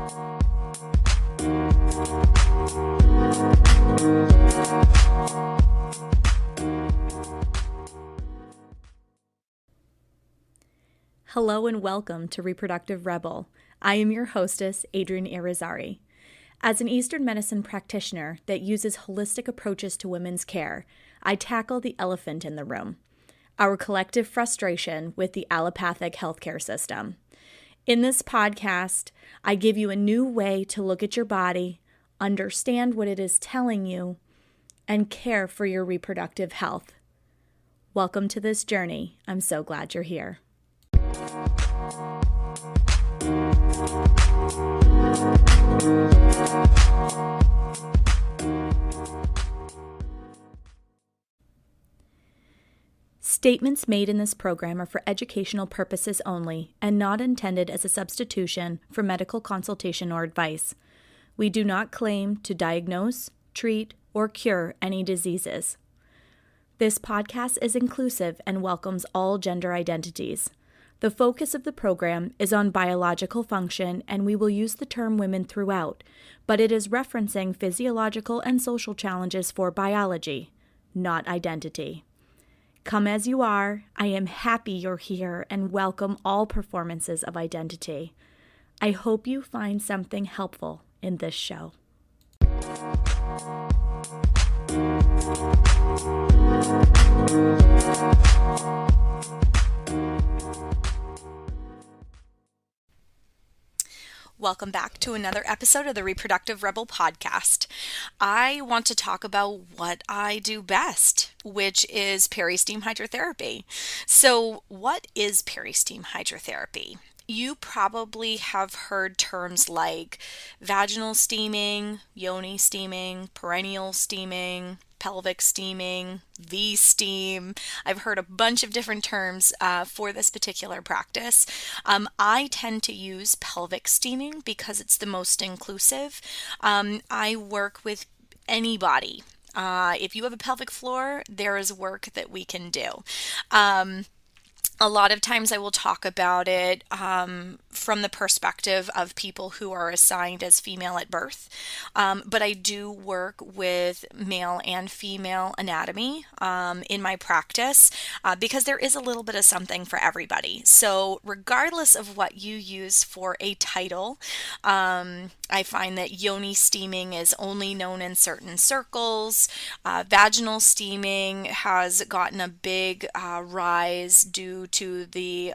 Hello and welcome to Reproductive Rebel. I am your hostess, Adrienne Irizarry. As an Eastern medicine practitioner that uses holistic approaches to women's care, I tackle the elephant in the room, our collective frustration with the allopathic healthcare system. In this podcast, I give you a new way to look at your body, understand what it is telling you, and care for your reproductive health. Welcome to this journey. I'm so glad you're here. Statements made in this program are for educational purposes only and not intended as a substitution for medical consultation or advice. We do not claim to diagnose, treat, or cure any diseases. This podcast is inclusive and welcomes all gender identities. The focus of the program is on biological function, and we will use the term women throughout, but it is referencing physiological and social challenges for biology, not identity. Come as you are. I am happy you're here and welcome all performances of identity. I hope you find something helpful in this show. Welcome back to another episode of the Reproductive Rebel podcast. I want to talk about what I do best, which is peristeam hydrotherapy. So, what is peristeam hydrotherapy? You probably have heard terms like vaginal steaming, yoni steaming, perineal steaming, pelvic steaming, V-steam. I've heard a bunch of different terms for this particular practice. I tend to use pelvic steaming because it's the most inclusive. I work with anybody. If you have a pelvic floor, there is work that we can do. A lot of times I will talk about it from the perspective of people who are assigned as female at birth, but I do work with male and female anatomy in my practice because there is a little bit of something for everybody. So regardless of what you use for a title, I find that yoni steaming is only known in certain circles. Vaginal steaming has gotten a big rise due to the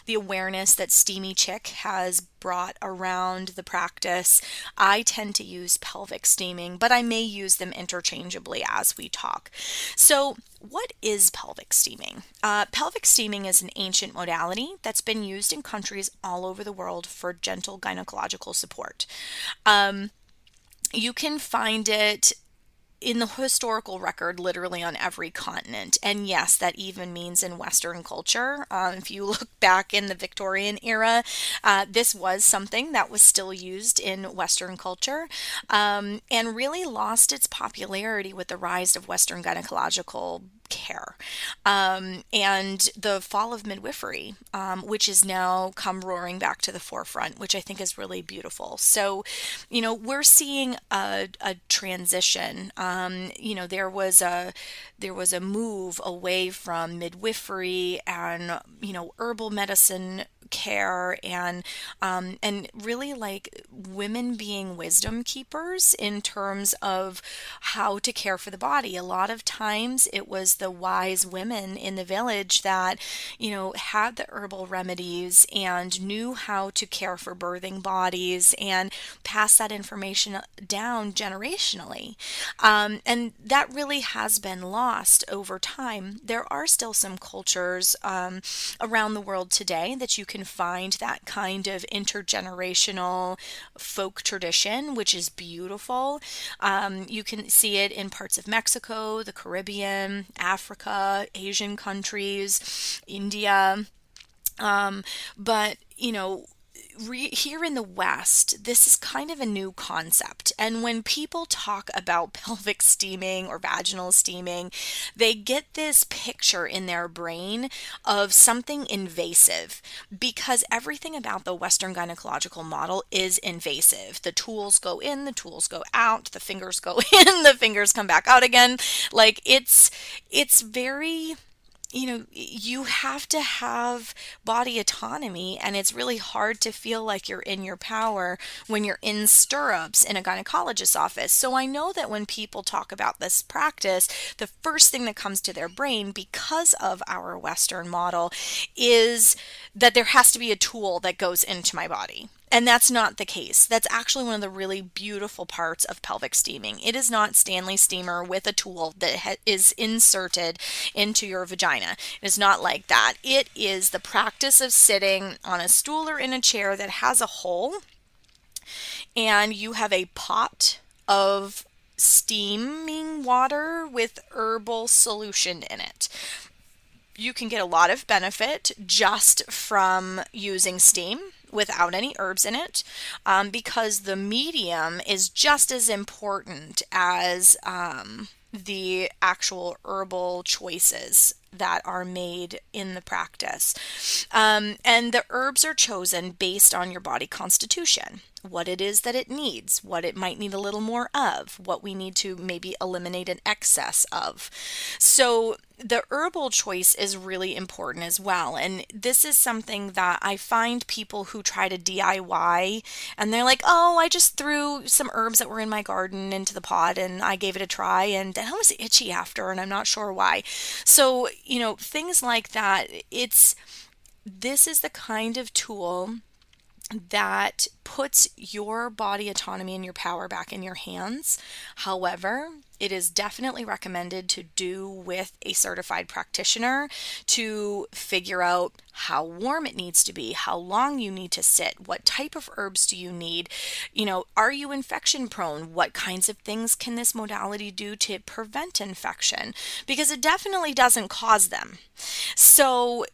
awareness that Steamy Chick has brought around the practice. I tend to use pelvic steaming, but I may use them interchangeably as we talk. So, what is pelvic steaming? Pelvic steaming is an ancient modality that's been used in countries all over the world for gentle gynecological support. You can find it in the historical record, literally on every continent. And yes, that even means in Western culture. If you look back in the Victorian era, this was something that was still used in Western culture and really lost its popularity with the rise of Western gynecological care and the fall of midwifery, which is now come roaring back to the forefront, which I think is really beautiful. So, we're seeing a transition. There was a move away from midwifery and herbal medicine care and really like women being wisdom keepers in terms of how to care for the body. A lot of times it was the wise women in the village that had the herbal remedies and knew how to care for birthing bodies and pass that information down generationally, and that really has been lost over time. There are still some cultures around the world today that you can find that kind of intergenerational folk tradition, which is beautiful. You can see it in parts of Mexico, the Caribbean, Africa, Asian countries, India. But here in the West, this is kind of a new concept. And when people talk about pelvic steaming or vaginal steaming, they get this picture in their brain of something invasive because everything about the Western gynecological model is invasive. The tools go in, the tools go out, the fingers go in, the fingers come back out again. Like it's very, you have to have body autonomy, and it's really hard to feel like you're in your power when you're in stirrups in a gynecologist's office. So I know that when people talk about this practice, the first thing that comes to their brain because of our Western model is that there has to be a tool that goes into my body. And that's not the case. That's actually one of the really beautiful parts of pelvic steaming. It is not Stanley steamer with a tool that is inserted into your vagina. It is not like that. It is the practice of sitting on a stool or in a chair that has a hole, and you have a pot of steaming water with herbal solution in it. You can get a lot of benefit just from using steam without any herbs in it, because the medium is just as important as the actual herbal choices that are made in the practice. And the herbs are chosen based on your body constitution, what it is that it needs, what it might need a little more of, what we need to maybe eliminate an excess of. So the herbal choice is really important as well. And this is something that I find people who try to DIY and they're like, oh, I just threw some herbs that were in my garden into the pot and I gave it a try and I was itchy after and I'm not sure why. So, things like that, this is the kind of tool that puts your body autonomy and your power back in your hands. However, it is definitely recommended to do with a certified practitioner to figure out how warm it needs to be, how long you need to sit, what type of herbs do you need, are you infection prone? What kinds of things can this modality do to prevent infection? Because it definitely doesn't cause them. So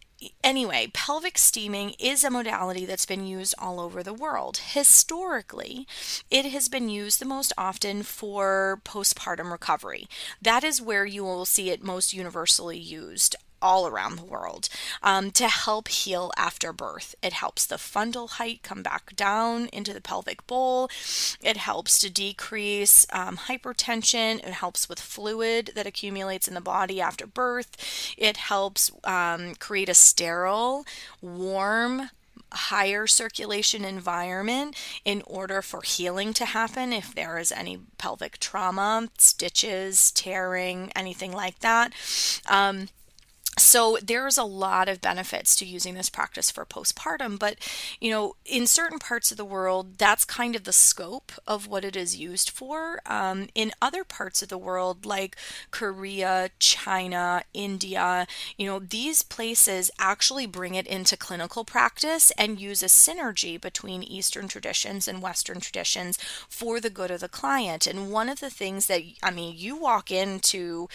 anyway, pelvic steaming is a modality that's been used all over the world. Historically, it has been used the most often for postpartum recovery. That is where you will see it most universally used all around the world, to help heal after birth. It helps the fundal height come back down into the pelvic bowl. It helps to decrease hypertension. It helps with fluid that accumulates in the body after birth. It helps create a sterile, warm, higher circulation environment in order for healing to happen if there is any pelvic trauma, stitches, tearing, anything like that. So there's a lot of benefits to using this practice for postpartum, but in certain parts of the world, that's kind of the scope of what it is used for. In other parts of the world, like Korea, China, India, these places actually bring it into clinical practice and use a synergy between Eastern traditions and Western traditions for the good of the client. And one of the things that, you walk into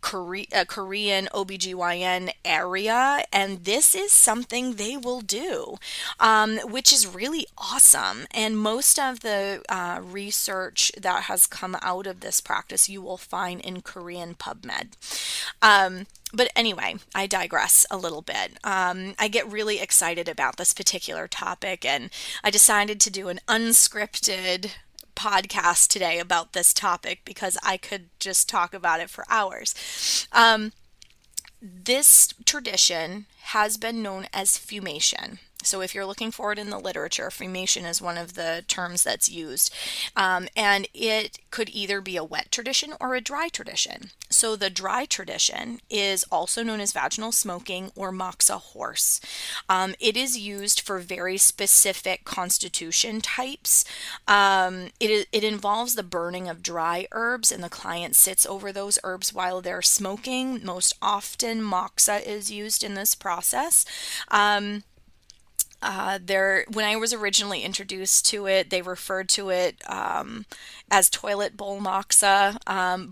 Korean OBGYN area, and this is something they will do, which is really awesome. And most of the research that has come out of this practice you will find in Korean PubMed. But anyway, I digress a little bit. I get really excited about this particular topic, and I decided to do an unscripted podcast today about this topic because I could just talk about it for hours. This tradition has been known as fumation. So if you're looking for it in the literature, fumation is one of the terms that's used. And it could either be a wet tradition or a dry tradition. So the dry tradition is also known as vaginal smoking or moxa horse. It is used for very specific constitution types. It involves the burning of dry herbs, and the client sits over those herbs while they're smoking. Most often, moxa is used in this process. When I was originally introduced to it, they referred to it as toilet bowl moxa,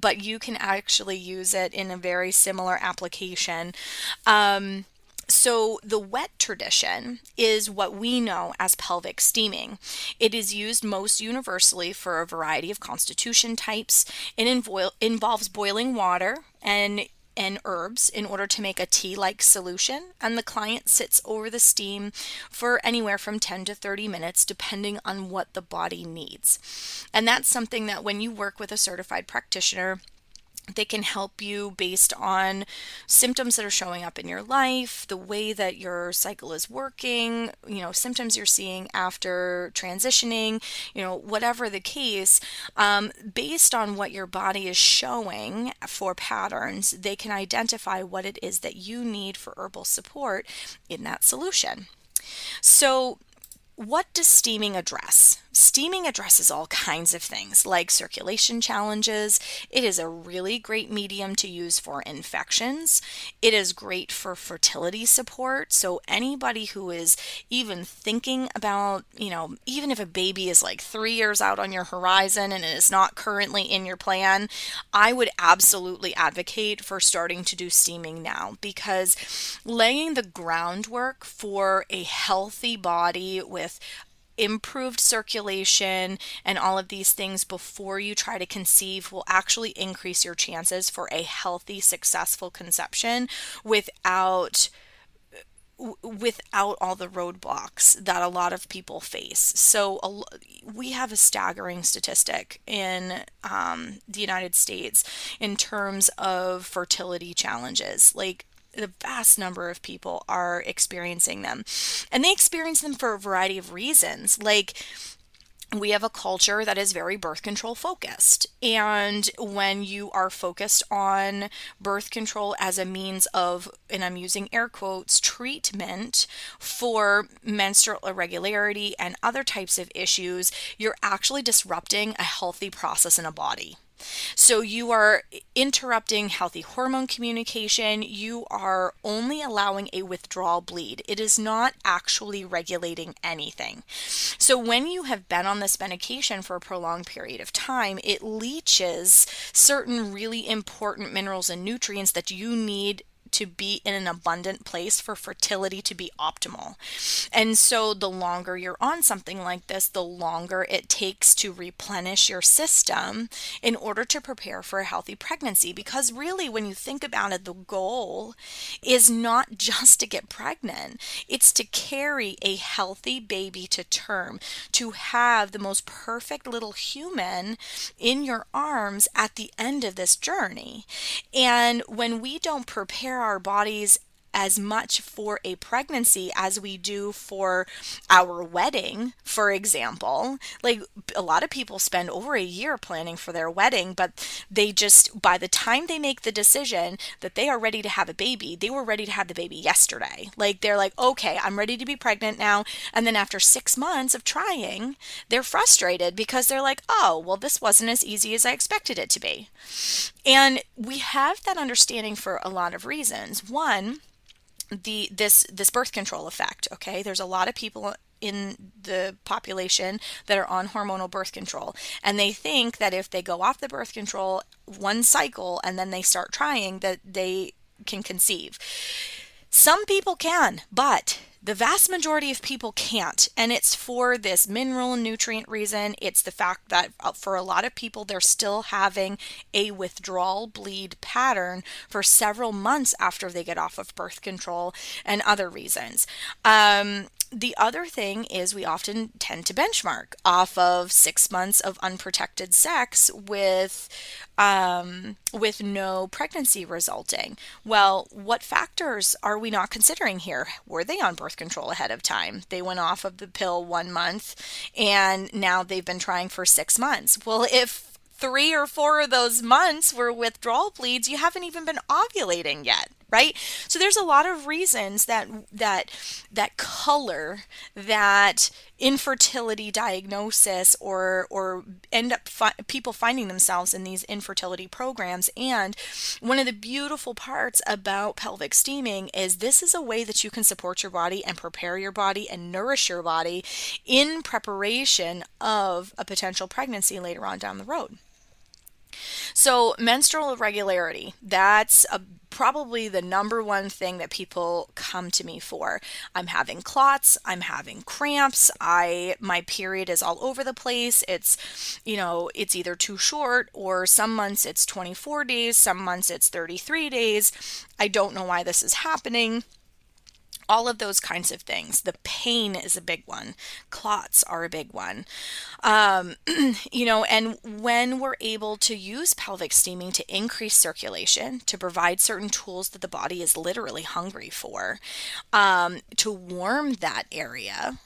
but you can actually use it in a very similar application. So the wet tradition is what we know as pelvic steaming. It is used most universally for a variety of constitution types. It involves boiling water and herbs in order to make a tea-like solution, and the client sits over the steam for anywhere from 10 to 30 minutes depending on what the body needs. And that's something that when you work with a certified practitioner, they can help you based on symptoms that are showing up in your life, the way that your cycle is working, symptoms you're seeing after transitioning, whatever the case, based on what your body is showing for patterns, they can identify what it is that you need for herbal support in that solution. So, what does steaming address? Steaming addresses all kinds of things like circulation challenges. It is a really great medium to use for infections. It is great for fertility support. So anybody who is even thinking about, even if a baby is like 3 years out on your horizon and it is not currently in your plan, I would absolutely advocate for starting to do steaming now, because laying the groundwork for a healthy body with improved circulation and all of these things before you try to conceive will actually increase your chances for a healthy, successful conception without all the roadblocks that a lot of people face. So we have a staggering statistic in the United States in terms of fertility challenges. Like, the vast number of people are experiencing them, and they experience them for a variety of reasons. Like, we have a culture that is very birth control focused. And when you are focused on birth control as a means of, and I'm using air quotes, treatment for menstrual irregularity and other types of issues, you're actually disrupting a healthy process in a body. So you are interrupting healthy hormone communication. You are only allowing a withdrawal bleed. It is not actually regulating anything. So when you have been on this medication for a prolonged period of time, it leaches certain really important minerals and nutrients that you need to be in an abundant place for fertility to be optimal. And so the longer you're on something like this, the longer it takes to replenish your system in order to prepare for a healthy pregnancy. Because really, when you think about it, the goal is not just to get pregnant, it's to carry a healthy baby to term, to have the most perfect little human in your arms at the end of this journey. And when we don't prepare our bodies as much for a pregnancy as we do for our wedding, for example. Like, a lot of people spend over a year planning for their wedding, but they just, by the time they make the decision that they are ready to have a baby, they were ready to have the baby yesterday. Like, they're like, okay, I'm ready to be pregnant now. And then after 6 months of trying, they're frustrated because they're like, oh, well, this wasn't as easy as I expected it to be. And we have that understanding for a lot of reasons. One, this birth control effect. Okay, there's a lot of people in the population that are on hormonal birth control, and they think that if they go off the birth control one cycle and then they start trying, that they can conceive. Some people can, but the vast majority of people can't, and it's for this mineral and nutrient reason. It's the fact that for a lot of people, they're still having a withdrawal bleed pattern for several months after they get off of birth control, and other reasons. The other thing is we often tend to benchmark off of 6 months of unprotected sex with no pregnancy resulting. Well, what factors are we not considering here? Were they on birth control ahead of time? They went off of the pill 1 month and now they've been trying for 6 months. Well, if 3 or 4 of those months were withdrawal bleeds, you haven't even been ovulating yet. Right? So there's a lot of reasons that color that infertility diagnosis or end up people finding themselves in these infertility programs. And one of the beautiful parts about pelvic steaming is this is a way that you can support your body and prepare your body and nourish your body in preparation of a potential pregnancy later on down the road. So menstrual irregularity, that's a probably the number one thing that people come to me for. I'm having clots, I'm having cramps, my period is all over the place. It's either too short, or some months it's 24 days, some months it's 33 days. I don't know why this is happening. All of those kinds of things. The pain is a big one. Clots are a big one. And when we're able to use pelvic steaming to increase circulation, to provide certain tools that the body is literally hungry for, to warm that area,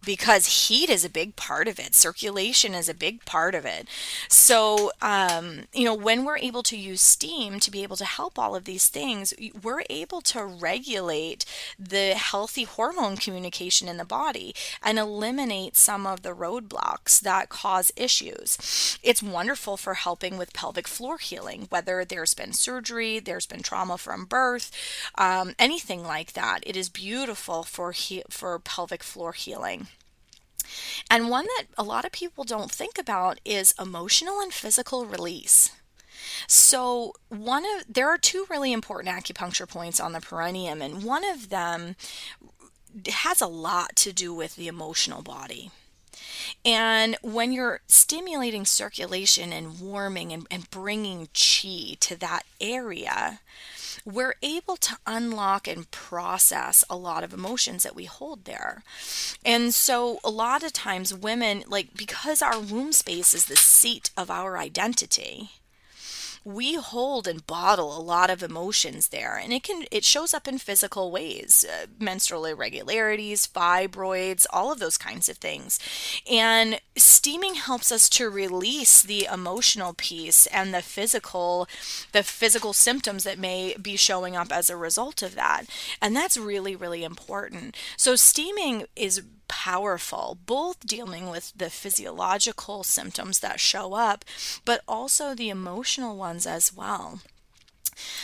because heat is a big part of it. Circulation is a big part of it. So, when we're able to use steam to be able to help all of these things, we're able to regulate the healthy hormone communication in the body and eliminate some of the roadblocks that cause issues. It's wonderful for helping with pelvic floor healing, whether there's been surgery, there's been trauma from birth, anything like that. It is beautiful for pelvic floor healing. And one that a lot of people don't think about is emotional and physical release. So there are two really important acupuncture points on the perineum, and one of them has a lot to do with the emotional body. And when you're stimulating circulation and warming and bringing chi to that area, we're able to unlock and process a lot of emotions that we hold there. And so a lot of times women, because our womb space is the seat of our identity, we hold and bottle a lot of emotions there, and it shows up in physical ways, menstrual irregularities, fibroids, all of those kinds of things. And steaming helps us to release the emotional piece and the physical symptoms that may be showing up as a result of that. And that's really, really important. So steaming is powerful, both dealing with the physiological symptoms that show up, but also the emotional ones as well.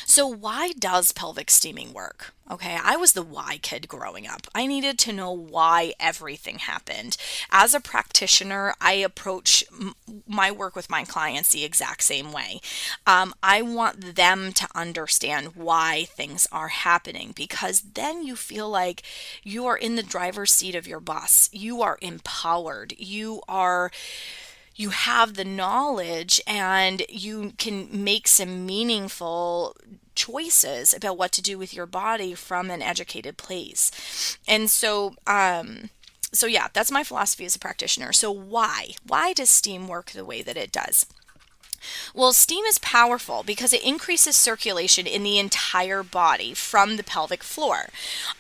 So why does pelvic steaming work? Okay, I was the why kid growing up. I needed to know why everything happened. As a practitioner, I approach my work with my clients the exact same way. I want them to understand why things are happening, because then you feel like you are in the driver's seat of your bus. You are empowered. You have the knowledge, and you can make some meaningful choices about what to do with your body from an educated place. And so yeah, that's my philosophy as a practitioner. So why does steam work the way that it does? Well, steam is powerful because it increases circulation in the entire body from the pelvic floor.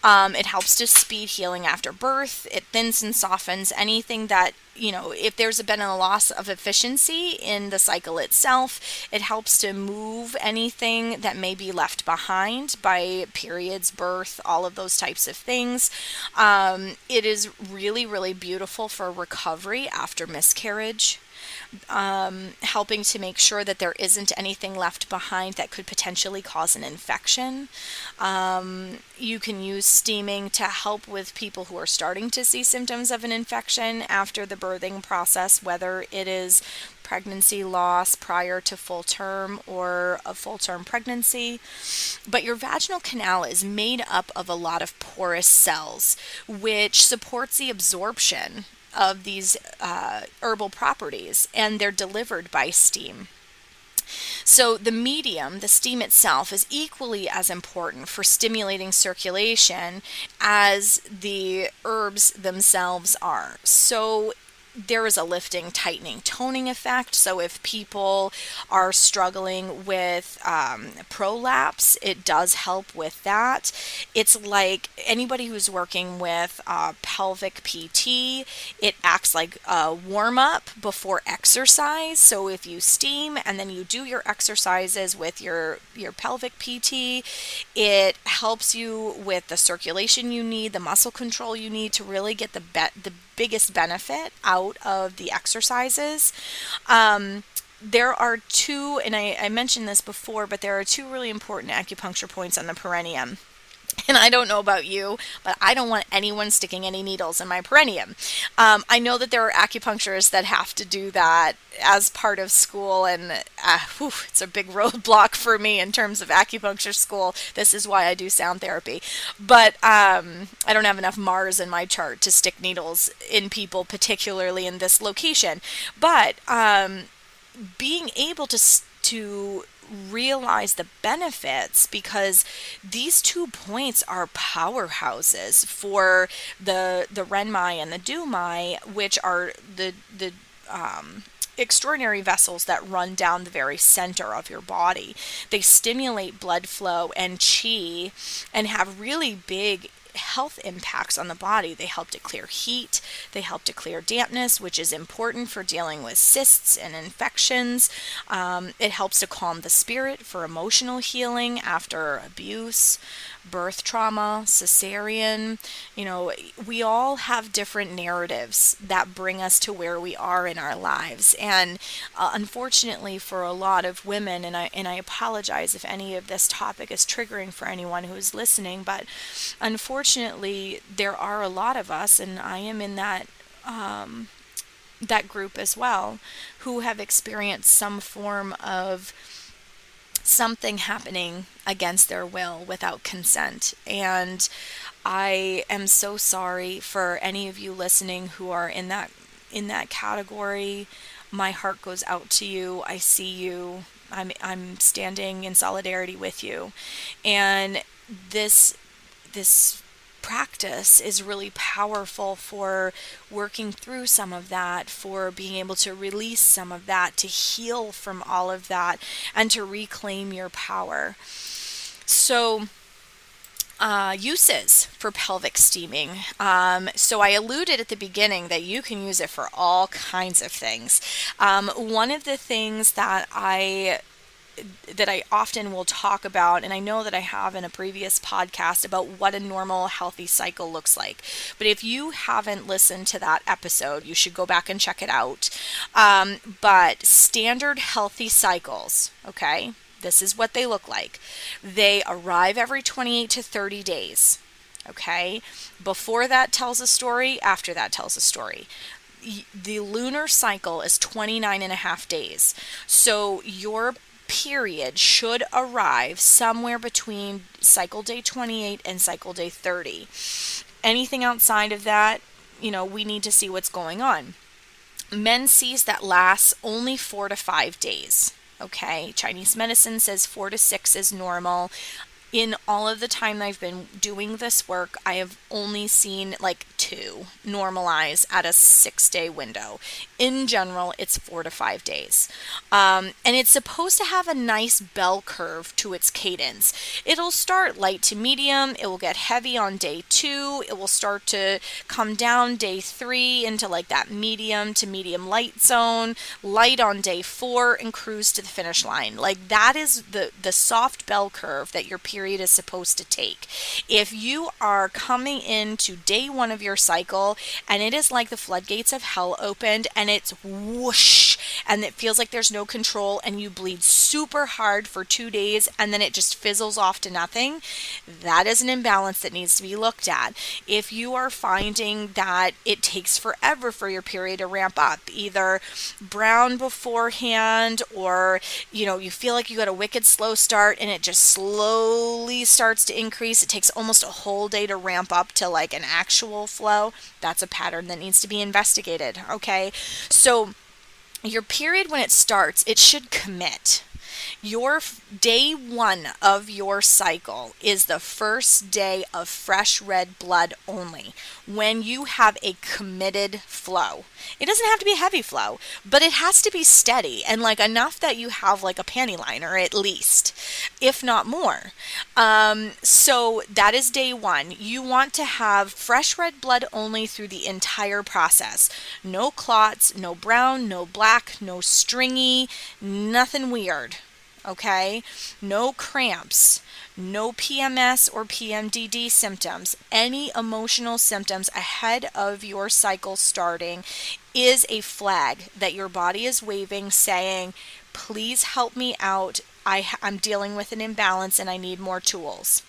It helps to speed healing after birth. It thins and softens anything that, if there's been a loss of efficiency in the cycle itself. It helps to move anything that may be left behind by periods, birth, all of those types of things. It is really, really beautiful for recovery after miscarriage. Helping to make sure that there isn't anything left behind that could potentially cause an infection. You can use steaming to help with people who are starting to see symptoms of an infection after the birthing process, whether it is pregnancy loss prior to full term or a full term pregnancy. But your vaginal canal is made up of a lot of porous cells, which supports the absorption of these herbal properties, and they're delivered by steam. So the medium, the steam itself, is equally as important for stimulating circulation as the herbs themselves are. So there is a lifting, tightening, toning effect. So if people are struggling with prolapse, it does help with that. It's like anybody who's working with pelvic PT, it acts like a warm-up before exercise. So if you steam and then you do your exercises with your pelvic PT, it helps you with the circulation you need, the muscle control you need to really get the biggest benefit out of the exercises. There are two, and I mentioned this before, but there are two really important acupuncture points on the perineum. And I don't know about you, but I don't want anyone sticking any needles in my perineum. I know that there are acupuncturists that have to do that as part of school, and it's a big roadblock for me in terms of acupuncture school. This is why I do sound therapy. But I don't have enough Mars in my chart to stick needles in people, particularly in this location. But being able to realize the benefits, because these 2 points are powerhouses for the Renmai and the Dumai, which are the extraordinary vessels that run down the very center of your body. They stimulate blood flow and chi and have really big health impacts on the body. They help to clear heat, they help to clear dampness, which is important for dealing with cysts and infections. It helps to calm the spirit for emotional healing after abuse, birth trauma, cesarean. We all have different narratives that bring us to where we are in our lives. And unfortunately for a lot of women, and I apologize if any of this topic is triggering for anyone who is listening, but unfortunately there are a lot of us, and I am in that group as well, who have experienced some form of something happening against their will without consent. And I am so sorry for any of you listening who are in that category. My heart goes out to you. I see you. I'm standing in solidarity with you. And this practice is really powerful for working through some of that, for being able to release some of that, to heal from all of that, and to reclaim your power. So uses for pelvic steaming. So I alluded at the beginning that you can use it for all kinds of things. One of the things that I often will talk about, and I know that I have in a previous podcast, about what a normal healthy cycle looks like. But if you haven't listened to that episode, you should go back and check it out. But standard healthy cycles, okay, this is what they look like. They arrive every 28 to 30 days. Okay, before that tells a story, after that tells a story. The lunar cycle is 29 and a half days. So your period should arrive somewhere between cycle day 28 and cycle day 30. Anything outside of that, we need to see what's going on. Menses that lasts only 4 to 5 days. Okay, Chinese medicine says 4 to 6 is normal. In all of the time I've been doing this work, I have only seen like 2 normalize at a 6-day window. In general, it's 4 to 5 days. And it's supposed to have a nice bell curve to its cadence. It'll start light to medium. It will get heavy on day 2. It will start to come down day 3 into like that medium to medium light zone, light on day 4, and cruise to the finish line. Like that is the soft bell curve that your period is supposed to take. If you are coming into day 1 of your cycle and it is like the floodgates of hell opened and it's whoosh and it feels like there's no control and you bleed super hard for 2 days and then it just fizzles off to nothing, that is an imbalance that needs to be looked at. If you are finding that it takes forever for your period to ramp up, either brown beforehand or you feel like you got a wicked slow start and it just slowly starts to increase, it takes almost a whole day to ramp up to like an actual flow, that's a pattern that needs to be investigated. Okay, so your period, when it starts, it should commit. Your day 1 of your cycle is the first day of fresh red blood only, when you have a committed flow. It doesn't have to be a heavy flow, but it has to be steady and like enough that you have like a panty liner at least, if not more. So that is day 1. You want to have fresh red blood only through the entire process. No clots, no brown, no black, no stringy, nothing weird. Okay, no cramps, no PMS or PMDD symptoms. Any emotional symptoms ahead of your cycle starting is a flag that your body is waving, saying, please help me out. I'm dealing with an imbalance and I need more tools.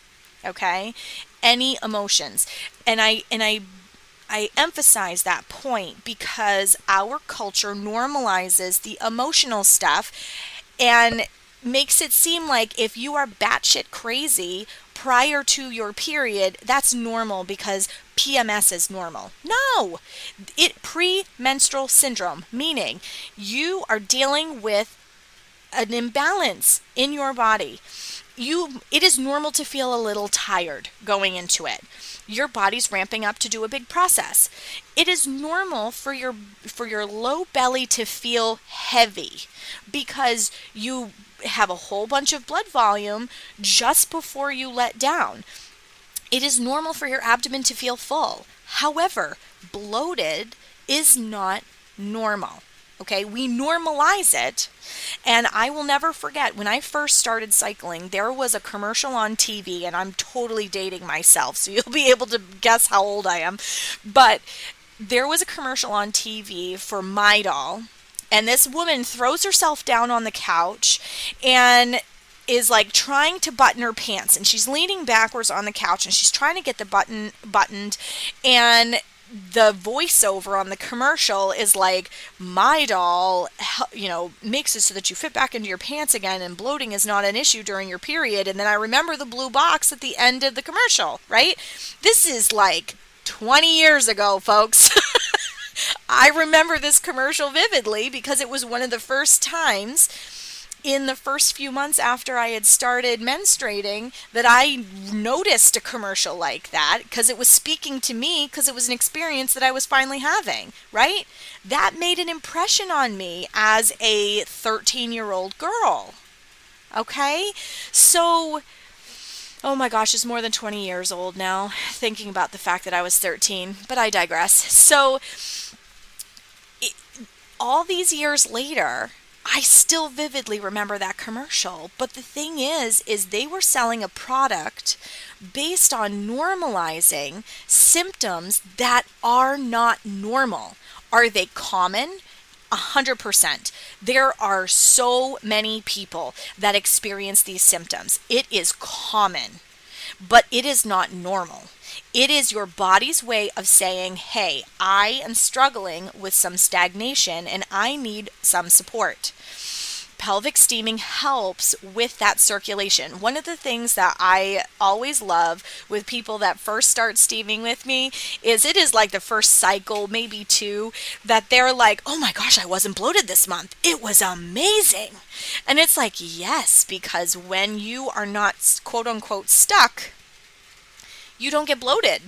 Okay, any emotions. And I emphasize that point because our culture normalizes the emotional stuff and makes it seem like if you are batshit crazy prior to your period, that's normal because PMS is normal. No, it premenstrual syndrome, meaning you are dealing with an imbalance in your body. It is normal to feel a little tired going into it. Your body's ramping up to do a big process. It is normal for your low belly to feel heavy because you have a whole bunch of blood volume just before you let down. It is normal for your abdomen to feel full. However, bloated is not normal. Okay, we normalize it. And I will never forget when I first started cycling, there was a commercial on TV, and I'm totally dating myself, so you'll be able to guess how old I am. But there was a commercial on TV for Midol, and this woman throws herself down on the couch and is like trying to button her pants, and she's leaning backwards on the couch and she's trying to get the button buttoned, and the voiceover on the commercial is like, Midol, makes it so that you fit back into your pants again and bloating is not an issue during your period. And then I remember the blue box at the end of the commercial, right? This is like 20 years ago, folks. I remember this commercial vividly because it was one of the first times in the first few months after I had started menstruating that I noticed a commercial like that because it was speaking to me because it was an experience that I was finally having, right? That made an impression on me as a 13-year-old girl. Okay? So, oh my gosh, it's more than 20 years old now, thinking about the fact that I was 13, but I digress. So, all these years later, I still vividly remember that commercial, but the thing is they were selling a product based on normalizing symptoms that are not normal. Are they common? 100%. There are so many people that experience these symptoms. It is common, but it is not normal. It is your body's way of saying, hey, I am struggling with some stagnation and I need some support. Pelvic steaming helps with that circulation. One of the things that I always love with people that first start steaming with me is it is like the first cycle, maybe two, that they're like, oh my gosh, I wasn't bloated this month. It was amazing. And it's like, yes, because when you are not quote unquote stuck, you don't get bloated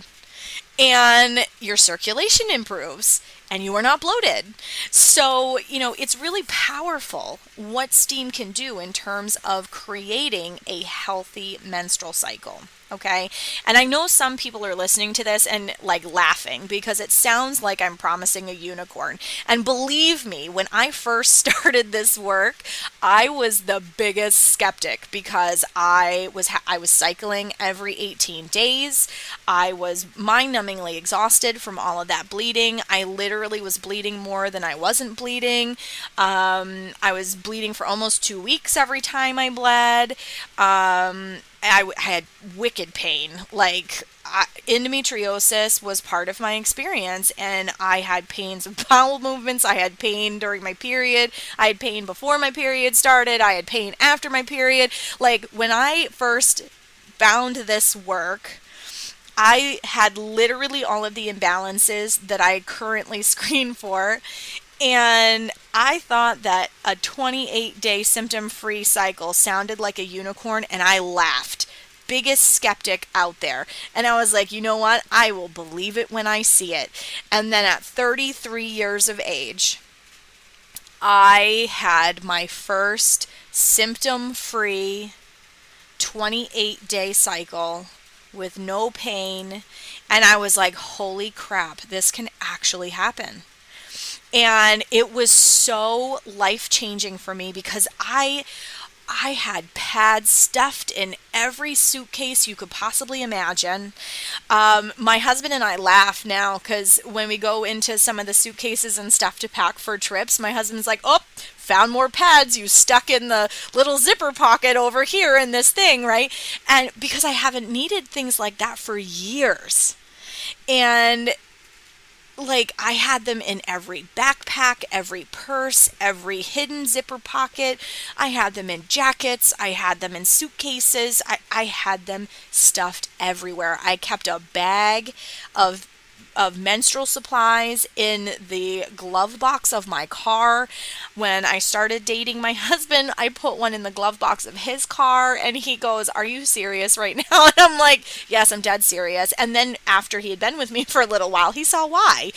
and your circulation improves and you are not bloated. So, it's really powerful what steam can do in terms of creating a healthy menstrual cycle. Okay. And I know some people are listening to this and like laughing because it sounds like I'm promising a unicorn. And believe me, when I first started this work, I was the biggest skeptic because I was cycling every 18 days. I was mind-numbingly exhausted from all of that bleeding. I literally was bleeding more than I wasn't bleeding. I was bleeding for almost 2 weeks every time I bled. I had wicked pain. Endometriosis was part of my experience, and I had pains of bowel movements. I had pain during my period. I had pain before my period started. I had pain after my period. When I first found this work, I had literally all of the imbalances that I currently screen for. And I thought that a 28-day symptom-free cycle sounded like a unicorn, and I laughed. Biggest skeptic out there. And I was like, you know what? I will believe it when I see it. And then at 33 years of age, I had my first symptom-free 28-day cycle with no pain. And I was like, holy crap, this can actually happen. And it was so life-changing for me because I I had pads stuffed in every suitcase you could possibly imagine. My husband and I laugh now because when we go into some of the suitcases and stuff to pack for trips, my husband's like, "Oh, found more pads you stuck in the little zipper pocket over here in this thing," right? And because I haven't needed things like that for years. And like I had them in every backpack, every purse, every hidden zipper pocket. I had them in jackets. I had them in suitcases. I had them stuffed everywhere. I kept a bag of menstrual supplies in the glove box of my car. When I started dating my husband, I put one in the glove box of his car, and he goes, "Are you serious right now?" And I'm like, "Yes, I'm dead serious." And then after he had been with me for a little while, he saw why.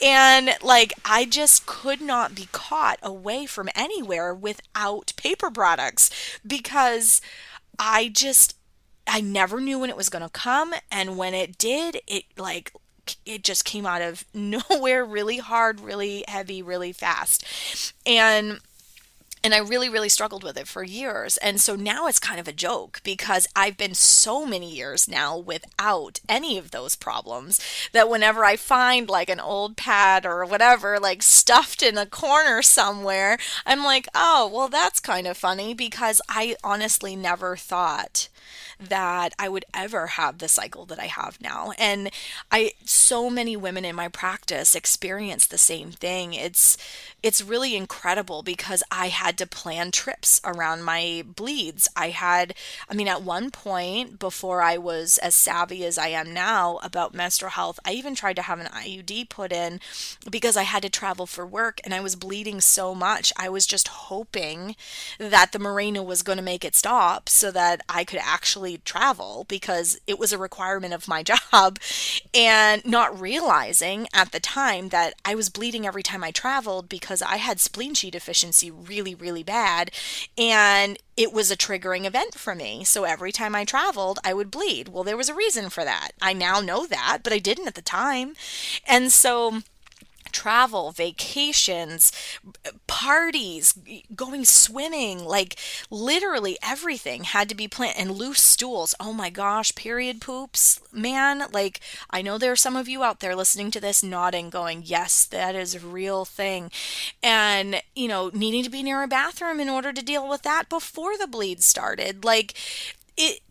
And like, I just could not be caught away from anywhere without paper products because I just I never knew when it was going to come, and when it did, it just came out of nowhere, really hard, really heavy, really fast. And I really, really struggled with it for years. And so now it's kind of a joke because I've been so many years now without any of those problems that whenever I find like an old pad or whatever, like stuffed in a corner somewhere, I'm like, oh, well, that's kind of funny because I honestly never thought that I would ever have the cycle that I have now. And so many women in my practice experience the same thing. It's really incredible because I had to plan trips around my bleeds. I mean, at one point before I was as savvy as I am now about menstrual health, I even tried to have an IUD put in because I had to travel for work and I was bleeding so much. I was just hoping that the Mirena was going to make it stop so that I could actually travel because it was a requirement of my job, and not realizing at the time that I was bleeding every time I traveled because I had spleen G deficiency really, really bad, and it was a triggering event for me. So every time I traveled, I would bleed. Well, there was a reason for that. I now know that, but I didn't at the time. And so travel, vacations, parties, going swimming, like literally everything had to be planned. And loose stools. Oh my gosh, period poops, man. Like, I know there are some of you out there listening to this nodding, going, yes, that is a real thing. And, needing to be near a bathroom in order to deal with that before the bleed started. Like, it.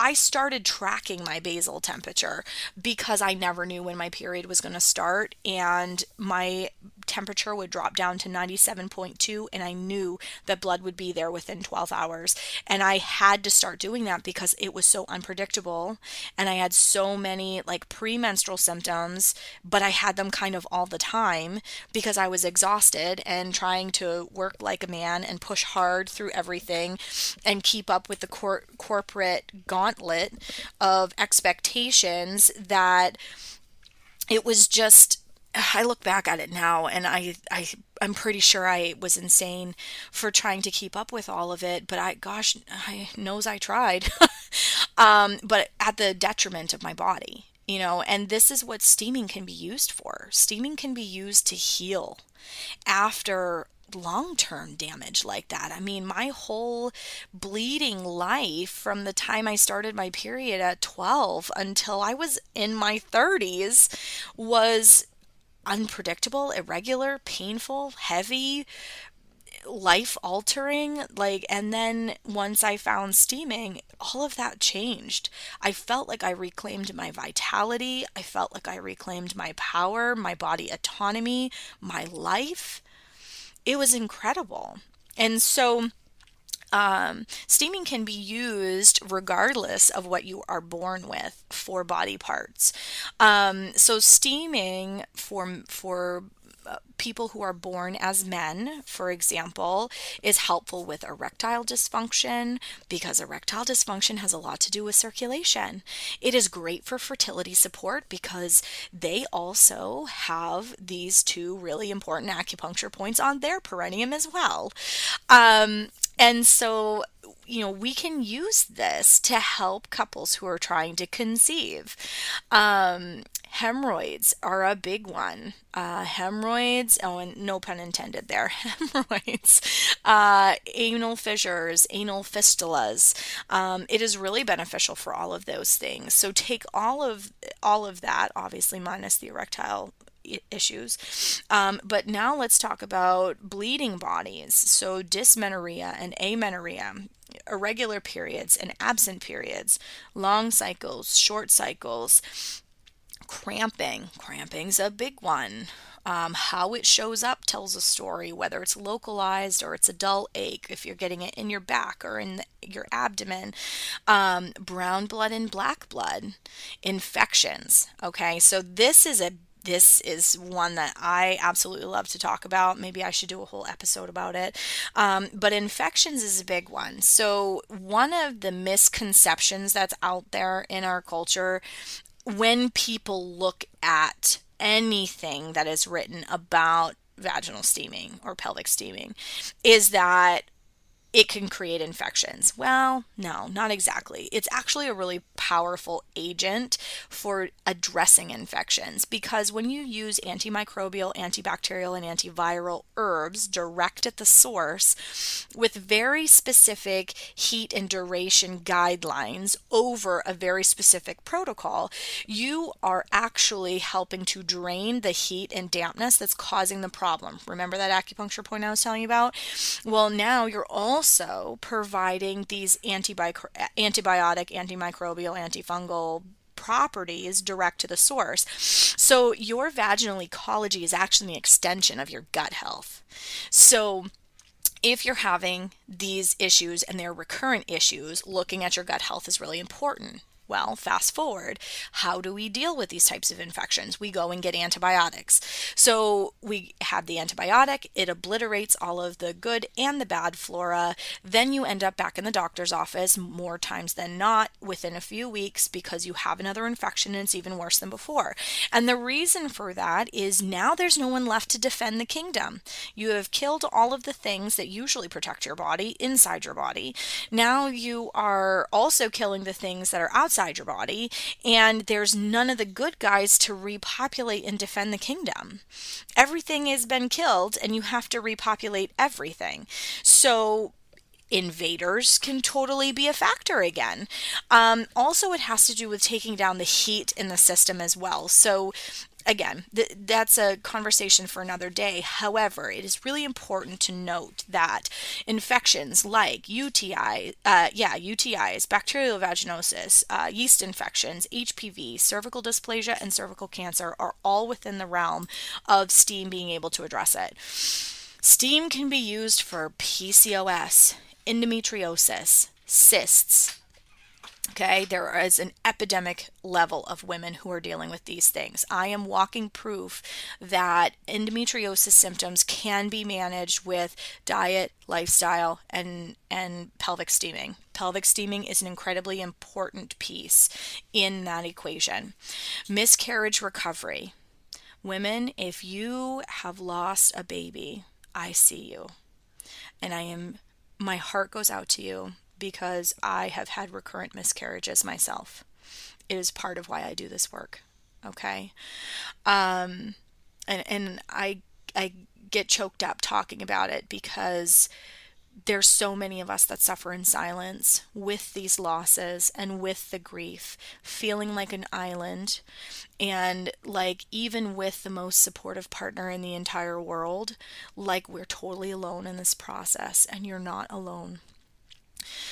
I started tracking my basal temperature because I never knew when my period was going to start, and my temperature would drop down to 97.2, and I knew that blood would be there within 12 hours. And I had to start doing that because it was so unpredictable, and I had so many like premenstrual symptoms, but I had them kind of all the time because I was exhausted and trying to work like a man and push hard through everything and keep up with the corporate gauntlet of expectations that it was just. I look back at it now and I'm pretty sure I was insane for trying to keep up with all of it, but I knows I tried. But at the detriment of my body, and this is what steaming can be used for. Steaming can be used to heal after long-term damage like that. I mean, my whole bleeding life from the time I started my period at 12 until I was in my 30s was unpredictable, irregular, painful, heavy, life altering. Like, and then once I found steaming, all of that changed. I felt like I reclaimed my vitality. I felt like I reclaimed my power, my body autonomy, my life. It was incredible. And so steaming can be used regardless of what you are born with for body parts. So steaming for people who are born as men, for example, is helpful with erectile dysfunction because erectile dysfunction has a lot to do with circulation. It is great for fertility support because they also have these two really important acupuncture points on their perineum as well. And so, we can use this to help couples who are trying to conceive. Hemorrhoids are a big one. Hemorrhoids, oh, and no pun intended there, hemorrhoids, anal fissures, anal fistulas. It is really beneficial for all of those things. So take all of that, obviously minus the erectile issues. But now let's talk about bleeding bodies. So dysmenorrhea and amenorrhea, irregular periods and absent periods, long cycles, short cycles, cramping's a big one. How it shows up tells a story, whether it's localized or it's a dull ache, if you're getting it in your back or in your abdomen. Brown blood and black blood, infections. Okay, so this is one that I absolutely love to talk about. Maybe I should do a whole episode about it. But infections is a big one. So one of the misconceptions that's out there in our culture when people look at anything that is written about vaginal steaming or pelvic steaming is that it can create infections. Well, no, not exactly. It's actually a really powerful agent for addressing infections because when you use antimicrobial, antibacterial, and antiviral herbs direct at the source with very specific heat and duration guidelines over a very specific protocol, you are actually helping to drain the heat and dampness that's causing the problem. Remember that acupuncture point I was telling you about? Well, now you're also providing these antibiotic, antimicrobial, antifungal properties direct to the source. So your vaginal ecology is actually an extension of your gut health. So if you're having these issues and they're recurrent issues, looking at your gut health is really important. Well, fast forward, how do we deal with these types of infections? We go and get antibiotics. So we have the antibiotic, it obliterates all of the good and the bad flora. Then you end up back in the doctor's office more times than not within a few weeks because you have another infection and it's even worse than before. And the reason for that is now there's no one left to defend the kingdom. You have killed all of the things that usually protect your body inside your body. Now you are also killing the things that are outside your body, and there's none of the good guys to repopulate and defend the kingdom. Everything has been killed, and you have to repopulate everything. So invaders can totally be a factor again. Also, it has to do with taking down the heat in the system as well. So again, that's a conversation for another day. However, it is really important to note that infections like UTIs, bacterial vaginosis, yeast infections, HPV, cervical dysplasia, and cervical cancer are all within the realm of steam being able to address it. Steam can be used for PCOS, endometriosis, cysts. Okay, there is an epidemic level of women who are dealing with these things. I am walking proof that endometriosis symptoms can be managed with diet, lifestyle, and pelvic steaming. Pelvic steaming is an incredibly important piece in that equation. Miscarriage recovery. Women, if you have lost a baby, I see you. And my heart goes out to you because I have had recurrent miscarriages myself. It is part of why I do this work. Okay. And I get choked up talking about it because there's so many of us that suffer in silence with these losses and with the grief, feeling like an island, and like even with the most supportive partner in the entire world, like we're totally alone in this process, and you're not alone.